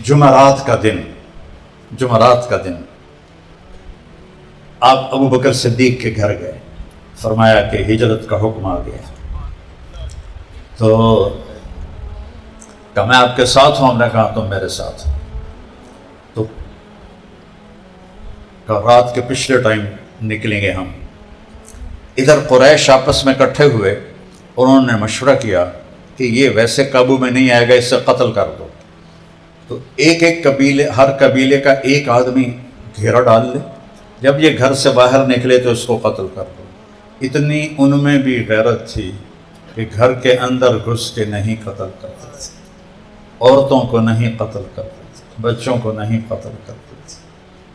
جمعرات کا دن آپ ابو بکر صدیق کے گھر گئے، فرمایا کہ ہجرت کا حکم آ گیا۔ تو کہا میں آپ کے ساتھ ہوں، ہم نے کہا تم میرے ساتھ۔ تو کہا رات کے پچھلے ٹائم نکلیں گے ہم۔ ادھر قریش آپس میں اکٹھے ہوئے، انہوں نے مشورہ کیا کہ یہ ویسے قابو میں نہیں آئے گا، اس سے قتل کر دو۔ تو ایک قبیلے، ہر قبیلے کا ایک آدمی گھیرا ڈال لے، جب یہ گھر سے باہر نکلے تو اس کو قتل کر دو۔ اتنی ان میں بھی غیرت تھی کہ گھر کے اندر گھس کے نہیں قتل کرتے تھے، عورتوں کو نہیں قتل کرتے تھے، بچوں کو نہیں قتل کرتے تھے۔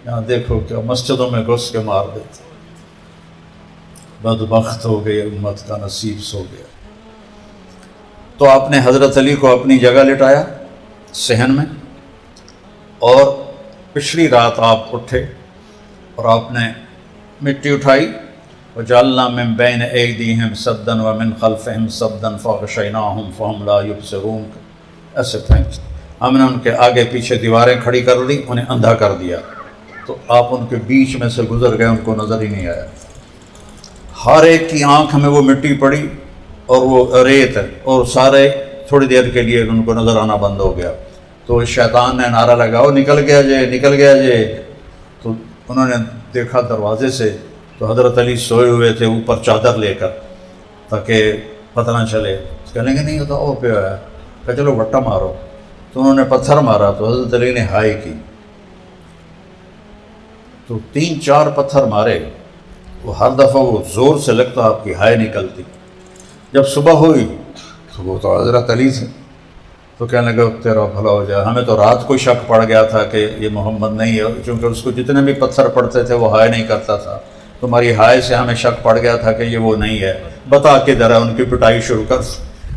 یہاں دیکھو کہ مسجدوں میں گھس کے مار دیتے۔ بدبخت ہو گئے، امت کا نصیب سو گیا۔ تو آپ نے حضرت علی کو اپنی جگہ لٹایا صحن میں، اور پچھلی رات آپ اٹھے اور آپ نے مٹی اٹھائی، وَجَعَلْنَا مِن بَيْنِ أَيْدِيهِمْ سَدًّا وَمِن خَلْفِهِمْ سَدًّا فَغَشَيْنَاهُمْ فَهُمْ لَا يُبْصِرُونَ، ایسے پھینک، ہم نے ان کے آگے پیچھے دیواریں کھڑی کر دی، انہیں اندھا کر دیا، تو آپ ان کے بیچ میں سے گزر گئے، ان کو نظر ہی نہیں آیا۔ ہر ایک کی آنکھ میں وہ مٹی پڑی اور وہ ریت ہے، اور سارے تھوڑی دیر کے لیے ان کو نظر آنا بند ہو گیا۔ تو شیطان نے نعرہ لگاؤ نکل گیا جے، نکل گیا جے۔ تو انہوں نے دیکھا دروازے سے تو حضرت علی سوئے ہوئے تھے اوپر چادر لے کر، تاکہ پتہ نہ چلے۔ کہنے کہ نہیں ہوتا او پہ ہے، کہ چلو وٹا مارو۔ تو انہوں نے پتھر مارا تو حضرت علی نے ہائے کی، تو 3-4 پتھر مارے، وہ ہر دفعہ وہ زور سے لگتا آپ کی ہائے نکلتی۔ جب صبح ہوئی تو وہ تو حضرت علی تھے، تو کہنے لگا تیرا بھلا ہو جائے، ہمیں تو رات کو شک پڑ گیا تھا کہ یہ محمد نہیں ہے، چونکہ اس کو جتنے بھی پتھر پڑتے تھے وہ ہائے نہیں کرتا تھا، تمہاری ہائے سے ہمیں شک پڑ گیا تھا کہ یہ وہ نہیں ہے، بتا کے ذرا ان کی پٹائی شروع کر۔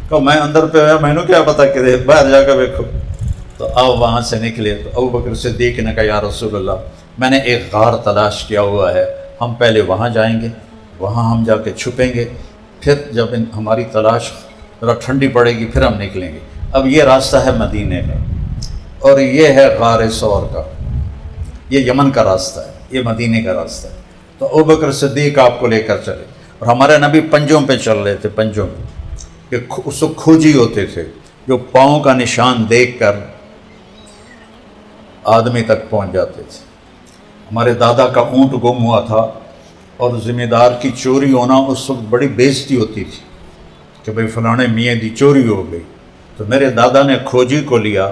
کہ میں اندر پہ ہوا، میں نے کیا پتا کہ دے، باہر جا کر دیکھو۔ تو اب وہاں سے نکلے تو ابو بکر صدیق نے کہا یا رسول اللہ، میں نے ایک غار تلاش کیا ہوا ہے، ہم پہلے وہاں جائیں گے، وہاں ہم جا کے چھپیں گے، پھر جب ہماری تلاش ذرا ٹھنڈی پڑے گی پھر ہم نکلیں گے۔ اب یہ راستہ ہے مدینے کا، اور یہ ہے غار ثور کا، یہ یمن کا راستہ ہے، یہ مدینے کا راستہ ہے۔ تو ابو بکر صدیق آپ کو لے کر چلے، اور ہمارے نبی پنجوں پہ چل رہے تھے، پنجوں پہ، کہ اس کو کھوجی ہوتے تھے جو پاؤں کا نشان دیکھ کر آدمی تک پہنچ جاتے تھے۔ ہمارے دادا کا اونٹ گم ہوا تھا، اور ذمہ دار کی چوری ہونا اس وقت بڑی بےزتی ہوتی تھی کہ بھئی فلانے میاں دی چوری ہو گئی۔ تو میرے دادا نے کھوجی کو لیا،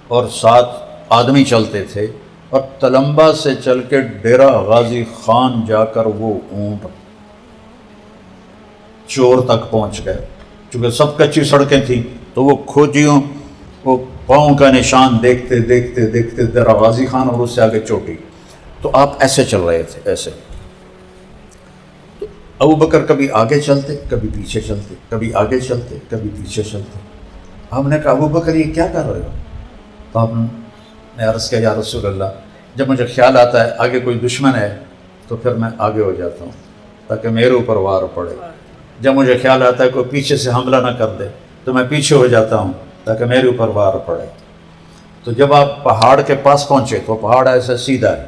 اور 7 آدمی چلتے تھے، اور تلمبا سے چل کے ڈیرہ غازی خان جا کر وہ اونٹ چور تک پہنچ گئے۔ چونکہ سب کچی سڑکیں تھیں تو وہ کھوجیوں وہ پاؤں کا نشان دیکھتے دیکھتے دیکھتے ڈیرہ غازی خان اور اس سے آگے چوٹی۔ تو آپ ایسے چل رہے تھے، ایسے۔ تو ابو بکر کبھی آگے چلتے، کبھی پیچھے چلتے، کبھی آگے چلتے، کبھی پیچھے چلتے۔ ہم نے کہا ابو بکر یہ کیا کر رہے ہو؟ تو آپ نے عرض کیا یا رسول اللہ، جب مجھے خیال آتا ہے آگے کوئی دشمن ہے تو پھر میں آگے ہو جاتا ہوں تاکہ میرے اوپر وار پڑے، جب مجھے خیال آتا ہے کوئی پیچھے سے حملہ نہ کر دے تو میں پیچھے ہو جاتا ہوں تاکہ میرے اوپر وار پڑے۔ تو جب آپ پہاڑ کے پاس پہنچے تو پہاڑ ایسا سیدھا ہے،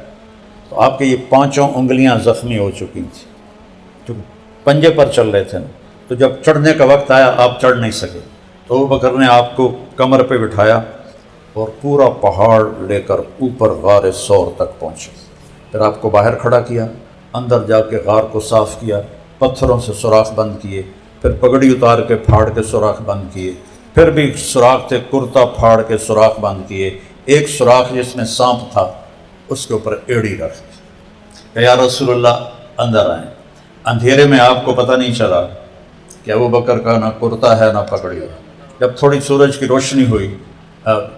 تو آپ کے یہ 5 انگلیاں زخمی ہو چکی تھیں، کیونکہ پنجے پر چل رہے تھے نا۔ تو جب چڑھنے کا وقت آیا آپ چڑھ نہیں سکے، تو ابو بکر نے آپ کو کمر پہ بٹھایا اور پورا پہاڑ لے کر اوپر غار ثور تک پہنچے۔ پھر آپ کو باہر کھڑا کیا، اندر جا کے غار کو صاف کیا، پتھروں سے سوراخ بند کیے، پھر پگڑی اتار کے پھاڑ کے سوراخ بند کیے، پھر بھی سوراخ تھے، کرتا پھاڑ کے سوراخ بند کیے، ایک سوراخ جس میں سانپ تھا اس کے اوپر ایڑی رکھ دی کہ یا رسول اللہ اندر آئیں۔ اندھیرے میں آپ کو پتہ نہیں چلا کہ ابو بکر کا نہ کرتا ہے نہ پگڑی ہے۔ جب تھوڑی سورج کی روشنی ہوئی،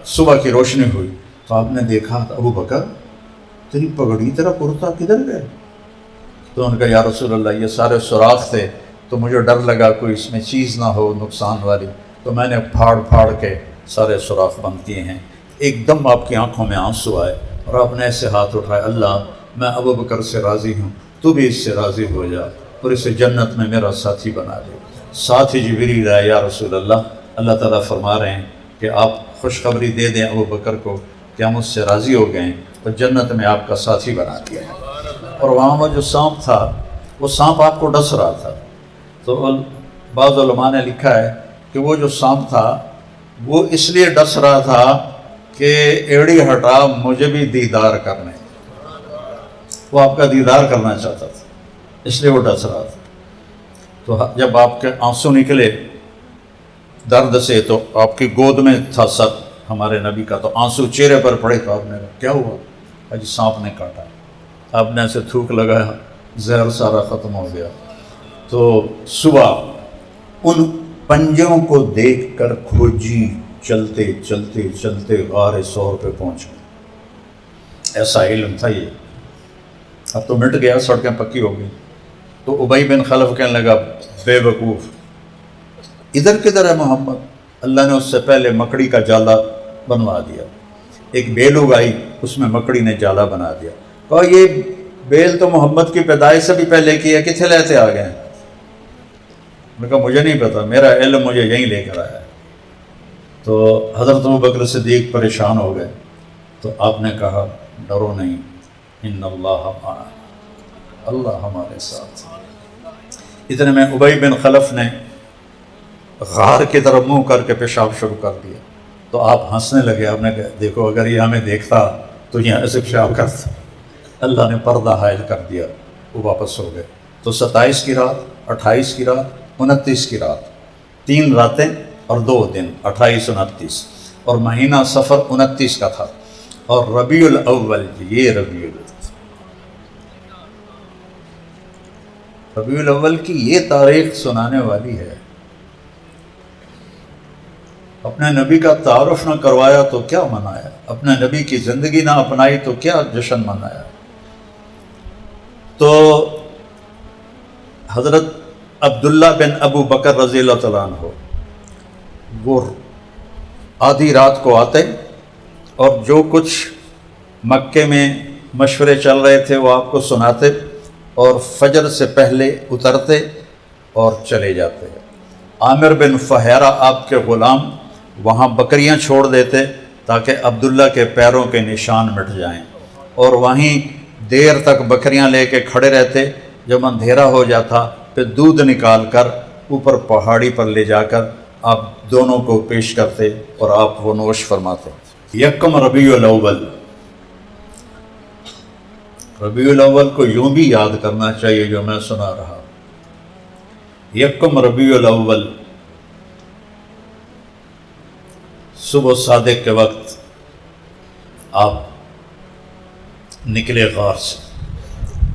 صبح کی روشنی ہوئی، تو آپ نے دیکھا ابو بکر تیری پگڑی تیرا کرتا کدھر گئے؟ تو ان کا یا رسول اللہ یہ سارے سوراخ تھے تو مجھے ڈر لگا کوئی اس میں چیز نہ ہو نقصان والی، تو میں نے پھاڑ پھاڑ کے سارے سوراخ بند کیے ہیں۔ ایک دم آپ کی آنکھوں میں آنسو آئے اور آپ نے ایسے ہاتھ اٹھائے، اللہ میں ابو بکر سے راضی ہوں، تو بھی اس سے راضی ہو جا اور اسے جنت میں میرا ساتھی بنا دے۔ ساتھ ہی جبریل آئے، یا رسول اللہ، اللہ تعالیٰ فرما رہے ہیں کہ آپ خوشخبری دے دیں ابو بکر کو کہ ہم اس سے راضی ہو گئے ہیں اور جنت میں آپ کا ساتھی بنا دیا ہے۔ اور وہاں وہ جو سانپ تھا، وہ سانپ آپ کو ڈس رہا تھا، تو بعض علماء نے لکھا ہے کہ وہ جو سانپ تھا وہ اس لیے ڈس رہا تھا کہ ایڑی ہٹا مجھے بھی دیدار کرنے، وہ آپ کا دیدار کرنا چاہتا تھا، اس لیے وہ ڈس رہا تھا۔ تو جب آپ کے آنسو نکلے درد سے تو آپ کی گود میں تھا سر ہمارے نبی کا، تو آنسو چہرے پر پڑے، تو آپ نے کہا کیا ہوا؟ اجی سانپ نے کاٹا۔ آپ نے ایسے تھوک لگایا، زہر سارا ختم ہو گیا۔ تو صبح ان پنجوں کو دیکھ کر کھوجی چلتے چلتے چلتے غار ثور پہ پہنچ گئے۔ ایسا علم تھا یہ، اب تو مٹ گیا، سڑکیں پکی ہو گئی۔ تو ابی بن خلف کہنے لگا بے وقوف، ادھر کدھر ہے محمد؟ اللہ نے اس سے پہلے مکڑی کا جالا بنوا دیا، ایک بیل اگائی اس میں مکڑی نے جالا بنا دیا، کہا یہ بیل تو محمد کی پیدائش سے بھی پہلے کی ہے، کتنے لیتے آ گئے ہیں؟ میں کہا مجھے نہیں پتا، میرا علم مجھے یہیں لے کر آیا ہے۔ تو حضرت ابوبکر صدیق پریشان ہو گئے، تو آپ نے کہا ڈرو نہیں، ان اللہ معنا، اللہ ہمارے ساتھ۔ اتنے میں ابی بن خلف نے غار کی طرف منہ کر کے پیشاب شروع کر دیا، تو آپ ہنسنے لگے، آپ نے کہا دیکھو اگر یہ ہمیں دیکھتا تو یہ ایسے پیشاب کرتا۔ اللہ نے پردہ حائل کر دیا، وہ واپس ہو گئے۔ تو 27 کی رات، 28 کی رات، 29 کی رات، 3 راتیں اور 2 دن، 28 29، اور مہینہ صفر 29 کا تھا، اور ربیع الاول، یہ ربیع الاول کی یہ تاریخ سنانے والی ہے۔ اپنے نبی کا تعارف نہ کروایا تو کیا منایا، اپنے نبی کی زندگی نہ اپنائی تو کیا جشن منایا۔ تو حضرت عبداللہ بن ابو بکر رضی اللہ تعالیٰ عنہ وہ آدھی رات کو آتے اور جو کچھ مکے میں مشورے چل رہے تھے وہ آپ کو سناتے، اور فجر سے پہلے اترتے اور چلے جاتے۔ عامر بن فہیرہ آپ کے غلام وہاں بکریاں چھوڑ دیتے تاکہ عبداللہ کے پیروں کے نشان مٹ جائیں، اور وہیں دیر تک بکریاں لے کے کھڑے رہتے۔ جب اندھیرا ہو جاتا پھر دودھ نکال کر اوپر پہاڑی پر لے جا کر آپ دونوں کو پیش کرتے اور آپ وہ نوش فرماتے۔ یکم ربیع الاول، ربیع الاول کو یوں بھی یاد کرنا چاہیے جو میں سنا رہا۔ یکم ربیع الاول، صبح صادق کے وقت آپ نکلے غار سے،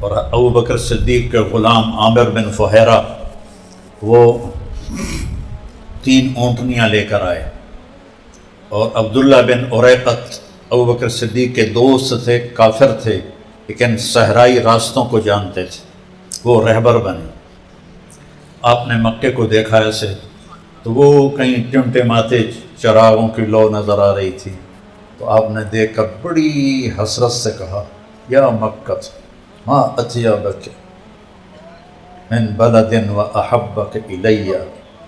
اور ابوبکر صدیق کے غلام عامر بن فہیرہ وہ 3 اونٹنیاں لے کر آئے، اور عبداللہ بن اریقت ابوبکر صدیق کے دوست تھے، کافر تھے لیکن صحرائی راستوں کو جانتے تھے، وہ رہبر بنے۔ آپ نے مکے کو دیکھا ایسے تو وہ کہیں ٹمٹماتے چراغوں کی لو نظر آ رہی تھی، تو آپ نے دیکھ کر بڑی حسرت سے کہا یا مکۃ ما اطیبک من بلد و احبک الی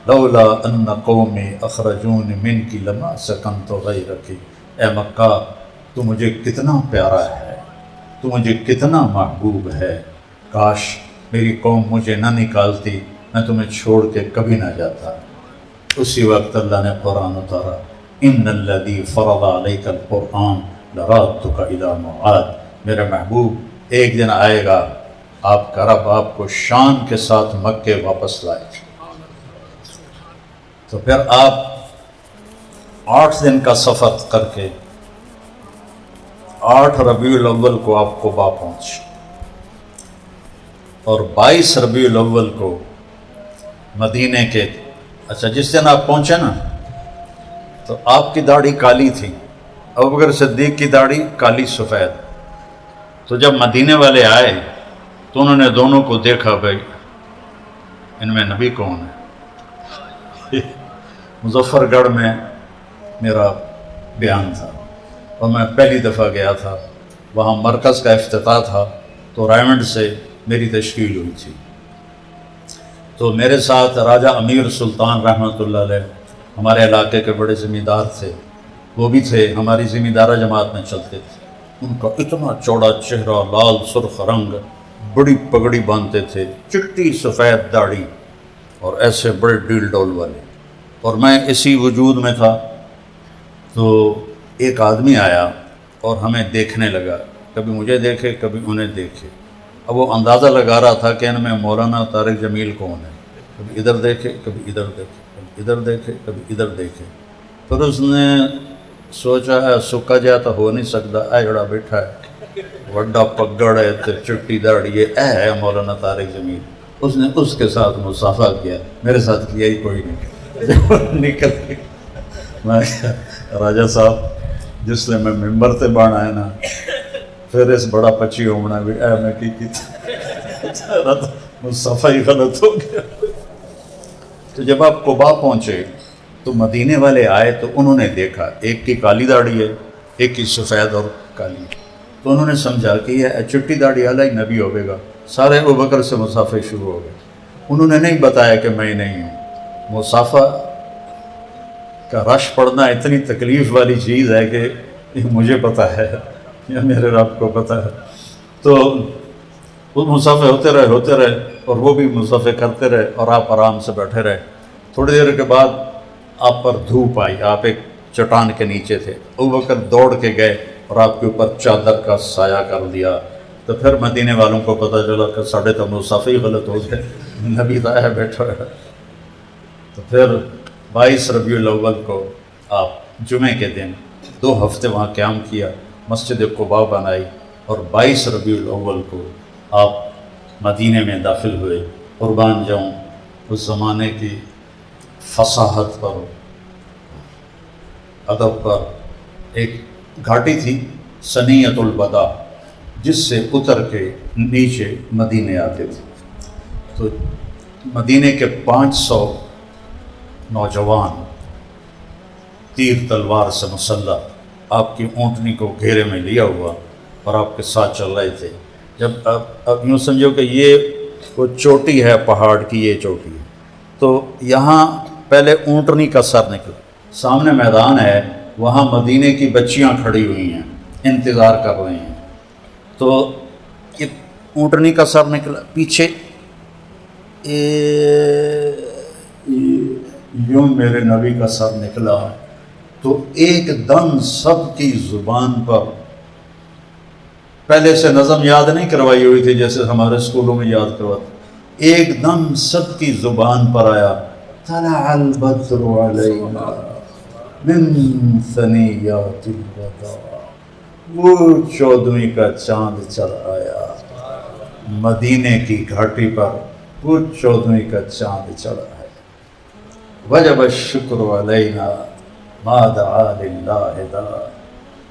لولا ان قومی اخرجون منک لما سکنت غیرک۔ اے مکہ، تو مجھے کتنا پیارا ہے، تو مجھے کتنا محبوب ہے، کاش میری قوم مجھے نہ نکالتی، میں تمہیں چھوڑ کے کبھی نہ جاتا۔ اسی وقت اللہ نے قرآن اتارا، ان الذی فرض علیک القرآن لرادتک الی معاد۔ میرے محبوب، ایک دن آئے گا آپ کا رب آپ کو شان کے ساتھ مکے واپس لائے۔ تو پھر آپ 8 دن کا سفر کر کے 8 ربیع الاول کو آپ قباء پہنچے، اور 22 ربیع الاول کو مدینے کے، اچھا جس دن آپ پہنچے نا تو آپ کی داڑھی کالی تھی، ابوبکر صدیق کی داڑھی کالی سفید۔ تو جب مدینے والے آئے تو انہوں نے دونوں کو دیکھا، بھائی ان میں نبی کون ہے؟ مظفر گڑھ میں میرا بیان تھا اور میں پہلی دفعہ گیا تھا، وہاں مرکز کا افتتاح تھا، تو رائمنڈ سے میری تشکیل ہوئی تھی۔ تو میرے ساتھ راجہ امیر سلطان رحمۃ اللہ علیہ ہمارے علاقے کے بڑے ذمہ دار تھے، وہ بھی تھے، ہماری ذمہ دارہ جماعت میں چلتے تھے۔ ان کا اتنا چوڑا چہرہ، لال سرخ رنگ، بڑی پگڑی باندھتے تھے، چٹی سفید داڑھی، اور ایسے بڑے ڈیل ڈول والے، اور میں اسی وجود میں تھا۔ تو ایک آدمی آیا اور ہمیں دیکھنے لگا، کبھی مجھے دیکھے کبھی انہیں دیکھے۔ اب وہ اندازہ لگا رہا تھا کہ ان میں مولانا طارق جمیل کون ہے، کبھی ادھر دیکھے کبھی ادھر دیکھے، کبھی ادھر دیکھے کبھی ادھر دیکھے۔ پھر اس نے سوچا ہے سکا جا تو ہو نہیں سکتا، اے جڑا بیٹھا ہے وڈا پگڑ ہے تو چٹی داڑھی ہے مولانا طارق جمیل۔ اس نے اس کے ساتھ مصافحہ کیا، میرے ساتھ کیا ہی کوئی نہیں۔ نکل میں راجہ صاحب جس نے میں ممبر تے بان آیا نا، پھر اس بڑا پچی ہونا بھی اے میں کی مصطفیٰ ہی غلط ہو گیا۔ تو جب آپ قباء پہنچے تو مدینے والے آئے تو انہوں نے دیکھا ایک کی کالی داڑھی ہے، ایک کی سفید اور کالی، تو انہوں نے سمجھا کہ یہ چٹی داڑھی والا ہی نبی ہوگے گا، سارے ابوبکر سے مصافحے شروع ہو گئے۔ انہوں نے نہیں بتایا کہ میں نہیں ہوں۔ مصافحہ کا رش پڑھنا اتنی تکلیف والی چیز ہے کہ یہ مجھے پتہ ہے یا میرے رب کو پتہ ہے۔ تو وہ مصافحے ہوتے رہے اور وہ بھی مصافحے کرتے رہے اور آپ آرام سے بیٹھے رہے۔ تھوڑی دیر کے بعد آپ پر دھوپ آئی، آپ ایک چٹان کے نیچے تھے، ابوبکر دوڑ کے گئے اور آپ کے اوپر چادر کا سایہ کر دیا۔ تو پھر مدینے والوں کو پتہ چلا کہ ساڑھے تو مصافحے ہی غلط ہو گئے، نبی تو ہے بیٹھا ہے۔ تو پھر 22 ربیع الاول کو آپ جمعے کے دن 2 ہفتے وہاں قیام کیا، مسجد قباء بنائی، اور 22 ربیع الاول کو آپ مدینے میں داخل ہوئے۔ قربان جاؤں اس زمانے کی فصاحت پر، ادب پر۔ ایک گھاٹی تھی ثنیۃ الوداع، جس سے اتر کے نیچے مدینے آتے تھے۔ تو مدینے کے 500 نوجوان تیر تلوار سے مسلح آپ کی اونٹنی کو گھیرے میں لیا ہوا اور آپ کے ساتھ چل رہے تھے۔ جب اب یوں سمجھو کہ یہ وہ چوٹی ہے پہاڑ کی، یہ چوٹی ہے، تو یہاں پہلے اونٹنی کا سر نکلا، سامنے میدان ہے، وہاں مدینے کی بچیاں کھڑی ہوئی ہیں، انتظار کر رہی ہیں۔ تو یہ اونٹنی کا سر نکلا، پیچھے یوں میرے نبی کا سر نکلا، تو ایک دم سب کی زبان پر، پہلے سے نظم یاد نہیں کروائی ہوئی تھی جیسے ہمارے اسکولوں میں یاد کرواتے، ایک دم سب کی زبان پر آیا، طلع البدر علینا من ثنیات الوداع، وہ 14ویں کا چاند چل آیا مدینے کی گھاٹی پر، وہ 14ویں کا چاند چل آیا۔ وجب الشکر علینا ما دعا للہ دا،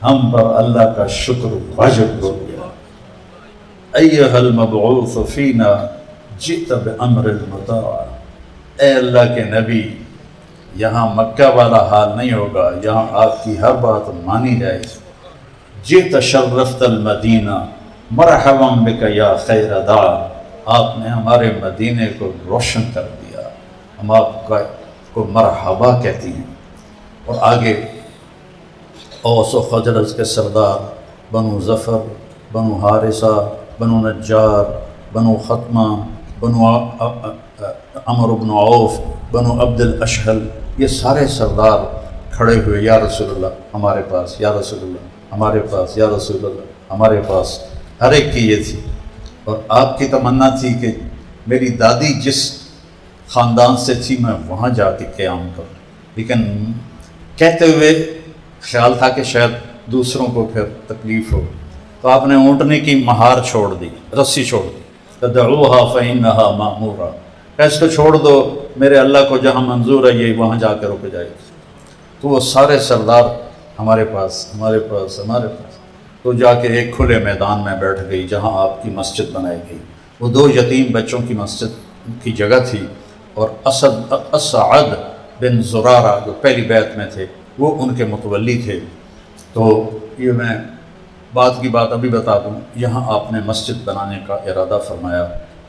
ہم پر اللہ کا شکر واجب ہو گیا۔ ایھا المبعوث فینا جئت بامر المطاع، اے اللہ کے نبی، یہاں مکہ والا حال نہیں ہوگا، یہاں آپ کی ہر بات مانی جائے۔ جئت شرفت المدینہ مرحبا بک یا خیر داع، آپ نے ہمارے مدینے کو روشن کر دیا، ہم آپ کو مرحبا کہتی ہیں۔ اور آگے اوس و خزرج کے سردار، بنو ظفر، بنو حارثہ، بنو نجار، بنو ختمہ، بنو عمرو بن عوف، بنو عبد الاشہل، یہ سارے سردار کھڑے ہوئے، یا رسول اللہ ہمارے پاس، یا رسول اللہ ہمارے پاس، یا رسول اللہ ہمارے پاس، ہر ایک کی یہ تھی۔ اور آپ کی تمنا تھی کہ میری دادی جس خاندان سے تھی میں وہاں جا کے قیام کروں، لیکن کہتے ہوئے خیال تھا کہ شاید دوسروں کو پھر تکلیف ہو، تو آپ نے اونٹنے کی مہار چھوڑ دی، رسی چھوڑ دی، تدعوها فإنها مأمورہ، اس کو چھوڑ دو، میرے اللہ کو جہاں منظور ہے یہ وہاں جا کے رک جائے گی۔ تو وہ سارے سردار ہمارے پاس، ہمارے پاس، ہمارے پاس، تو جا کے ایک کھلے میدان میں بیٹھ گئی جہاں آپ کی مسجد بنائی گئی۔ وہ 2 یتیم بچوں کی مسجد کی جگہ تھی، اور اسعد بن زرارہ جو پہلی بیعت میں تھے وہ ان کے متولی تھے۔ تو یہ میں بات کی بات ابھی بتا دوں، یہاں آپ نے مسجد بنانے کا ارادہ فرمایا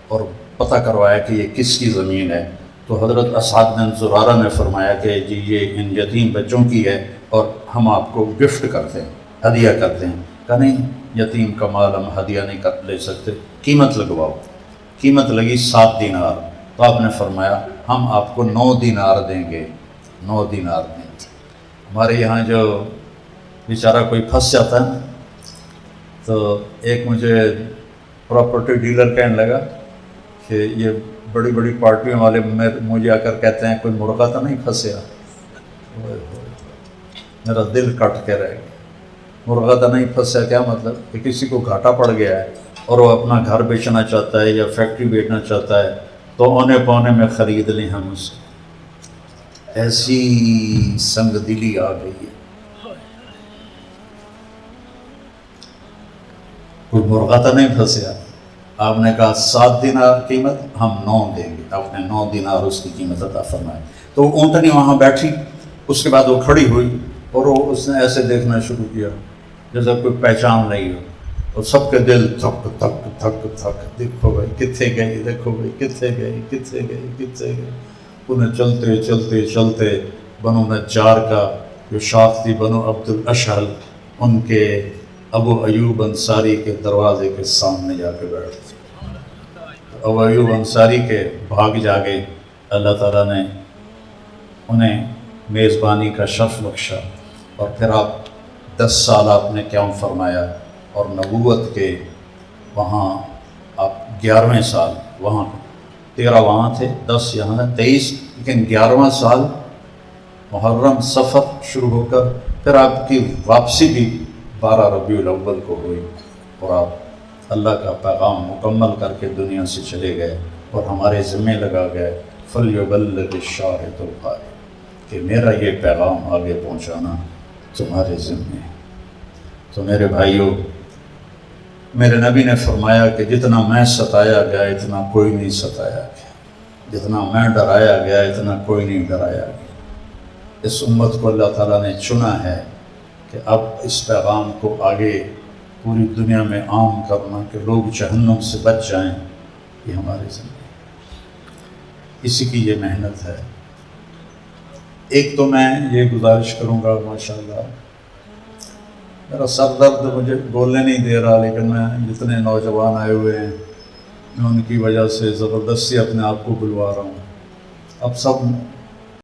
اور پتہ کروایا کہ یہ کس کی زمین ہے۔ تو حضرت اسعد بن زرارہ نے فرمایا کہ جی یہ ان یتیم بچوں کی ہے اور ہم آپ کو گفٹ کرتے ہیں، ہدیہ کرتے ہیں۔ کہا نہیں، یتیم کا مال ہم ہدیہ نہیں لے سکتے، قیمت لگواؤ۔ قیمت لگی 7 دینار، تو آپ نے فرمایا ہم آپ کو 9 دینار دیں گے، 9 دینار دیں گے۔ ہمارے یہاں جو بیچارہ کوئی پھنس جاتا ہے تو ایک مجھے پراپرٹی ڈیلر کہنے لگا کہ یہ بڑی بڑی پارٹیوں والے مجھے آ کر کہتے ہیں کوئی مرغا تو نہیں پھنسیا، میرا دل کٹ کے رہ گیا۔ مرغا تو نہیں پھنسیا کیا مطلب؟ کہ کسی کو گھاٹا پڑ گیا ہے اور وہ اپنا گھر بیچنا چاہتا ہے یا فیکٹری بیچنا چاہتا ہے تو اونے پونے میں خرید لیں ہم اس کو۔ ایسی سنگ دلی آ گئی ہے۔ کوئی مرغا تو نہیں پھنسیا، آپ نے کہا 7 دینار قیمت، ہم 9 دیں گے۔ آپ نے 9 دینار اس کی قیمت عطا فرمائی۔ تو اونٹنی وہاں بیٹھی، اس کے بعد وہ کھڑی ہوئی اور اس نے ایسے دیکھنا شروع کیا جیسا کوئی پہچان نہیں ہو، اور سب کے دل تھک تھک تھک تھک، دیکھو بھائی کتنے گئی، دیکھو بھائی کتنے گئی، کتنے گئی، کتنے گئی۔ انہیں چلتے چلتے چلتے بنو نجار کا جو شاخ تھی بنو عبد الاشہل، ان کے ابو ایوب انصاری کے دروازے کے سامنے جا کے بیٹھ گئے۔ ابو ایوب انصاری کے بھاگ جاگے، اللہ تعالیٰ نے انہیں میزبانی کا شرف بخشا، اور پھر آپ 10 سال آپ نے قیام فرمایا، اور نبوت کے وہاں آپ 11ویں سال، وہاں 13 وہاں تھے، 10 یہاں 23، لیکن 11واں سال محرم سفر شروع ہو کر پھر آپ کی واپسی بھی 12 ربیع الاول کو ہوئی، اور آپ اللہ کا پیغام مکمل کر کے دنیا سے چلے گئے، اور ہمارے ذمے لگا گئے فَلْيُبَلِّغِ الشَّاهِدُ الْغَائِبُ، کہ میرا یہ پیغام آگے پہنچانا تمہارے ذمے ہے۔ تو میرے بھائیوں، میرے نبی نے فرمایا کہ جتنا میں ستایا گیا اتنا کوئی نہیں ستایا گیا، جتنا میں ڈرایا گیا اتنا کوئی نہیں ڈرایا گیا۔ اس امت کو اللہ تعالیٰ نے چنا ہے کہ اب اس پیغام کو آگے پوری دنیا میں عام کرنا، کہ لوگ جہنم سے بچ جائیں، یہ ہمارے ذمہ ہے، اسی کی یہ محنت ہے۔ ایک تو میں یہ گزارش کروں گا، ماشاءاللہ میرا سر درد مجھے بولنے نہیں دے رہا، لیکن میں جتنے نوجوان آئے ہوئے ہیں میں ان کی وجہ سے زبردستی اپنے آپ کو بلوا رہا ہوں۔ اب سب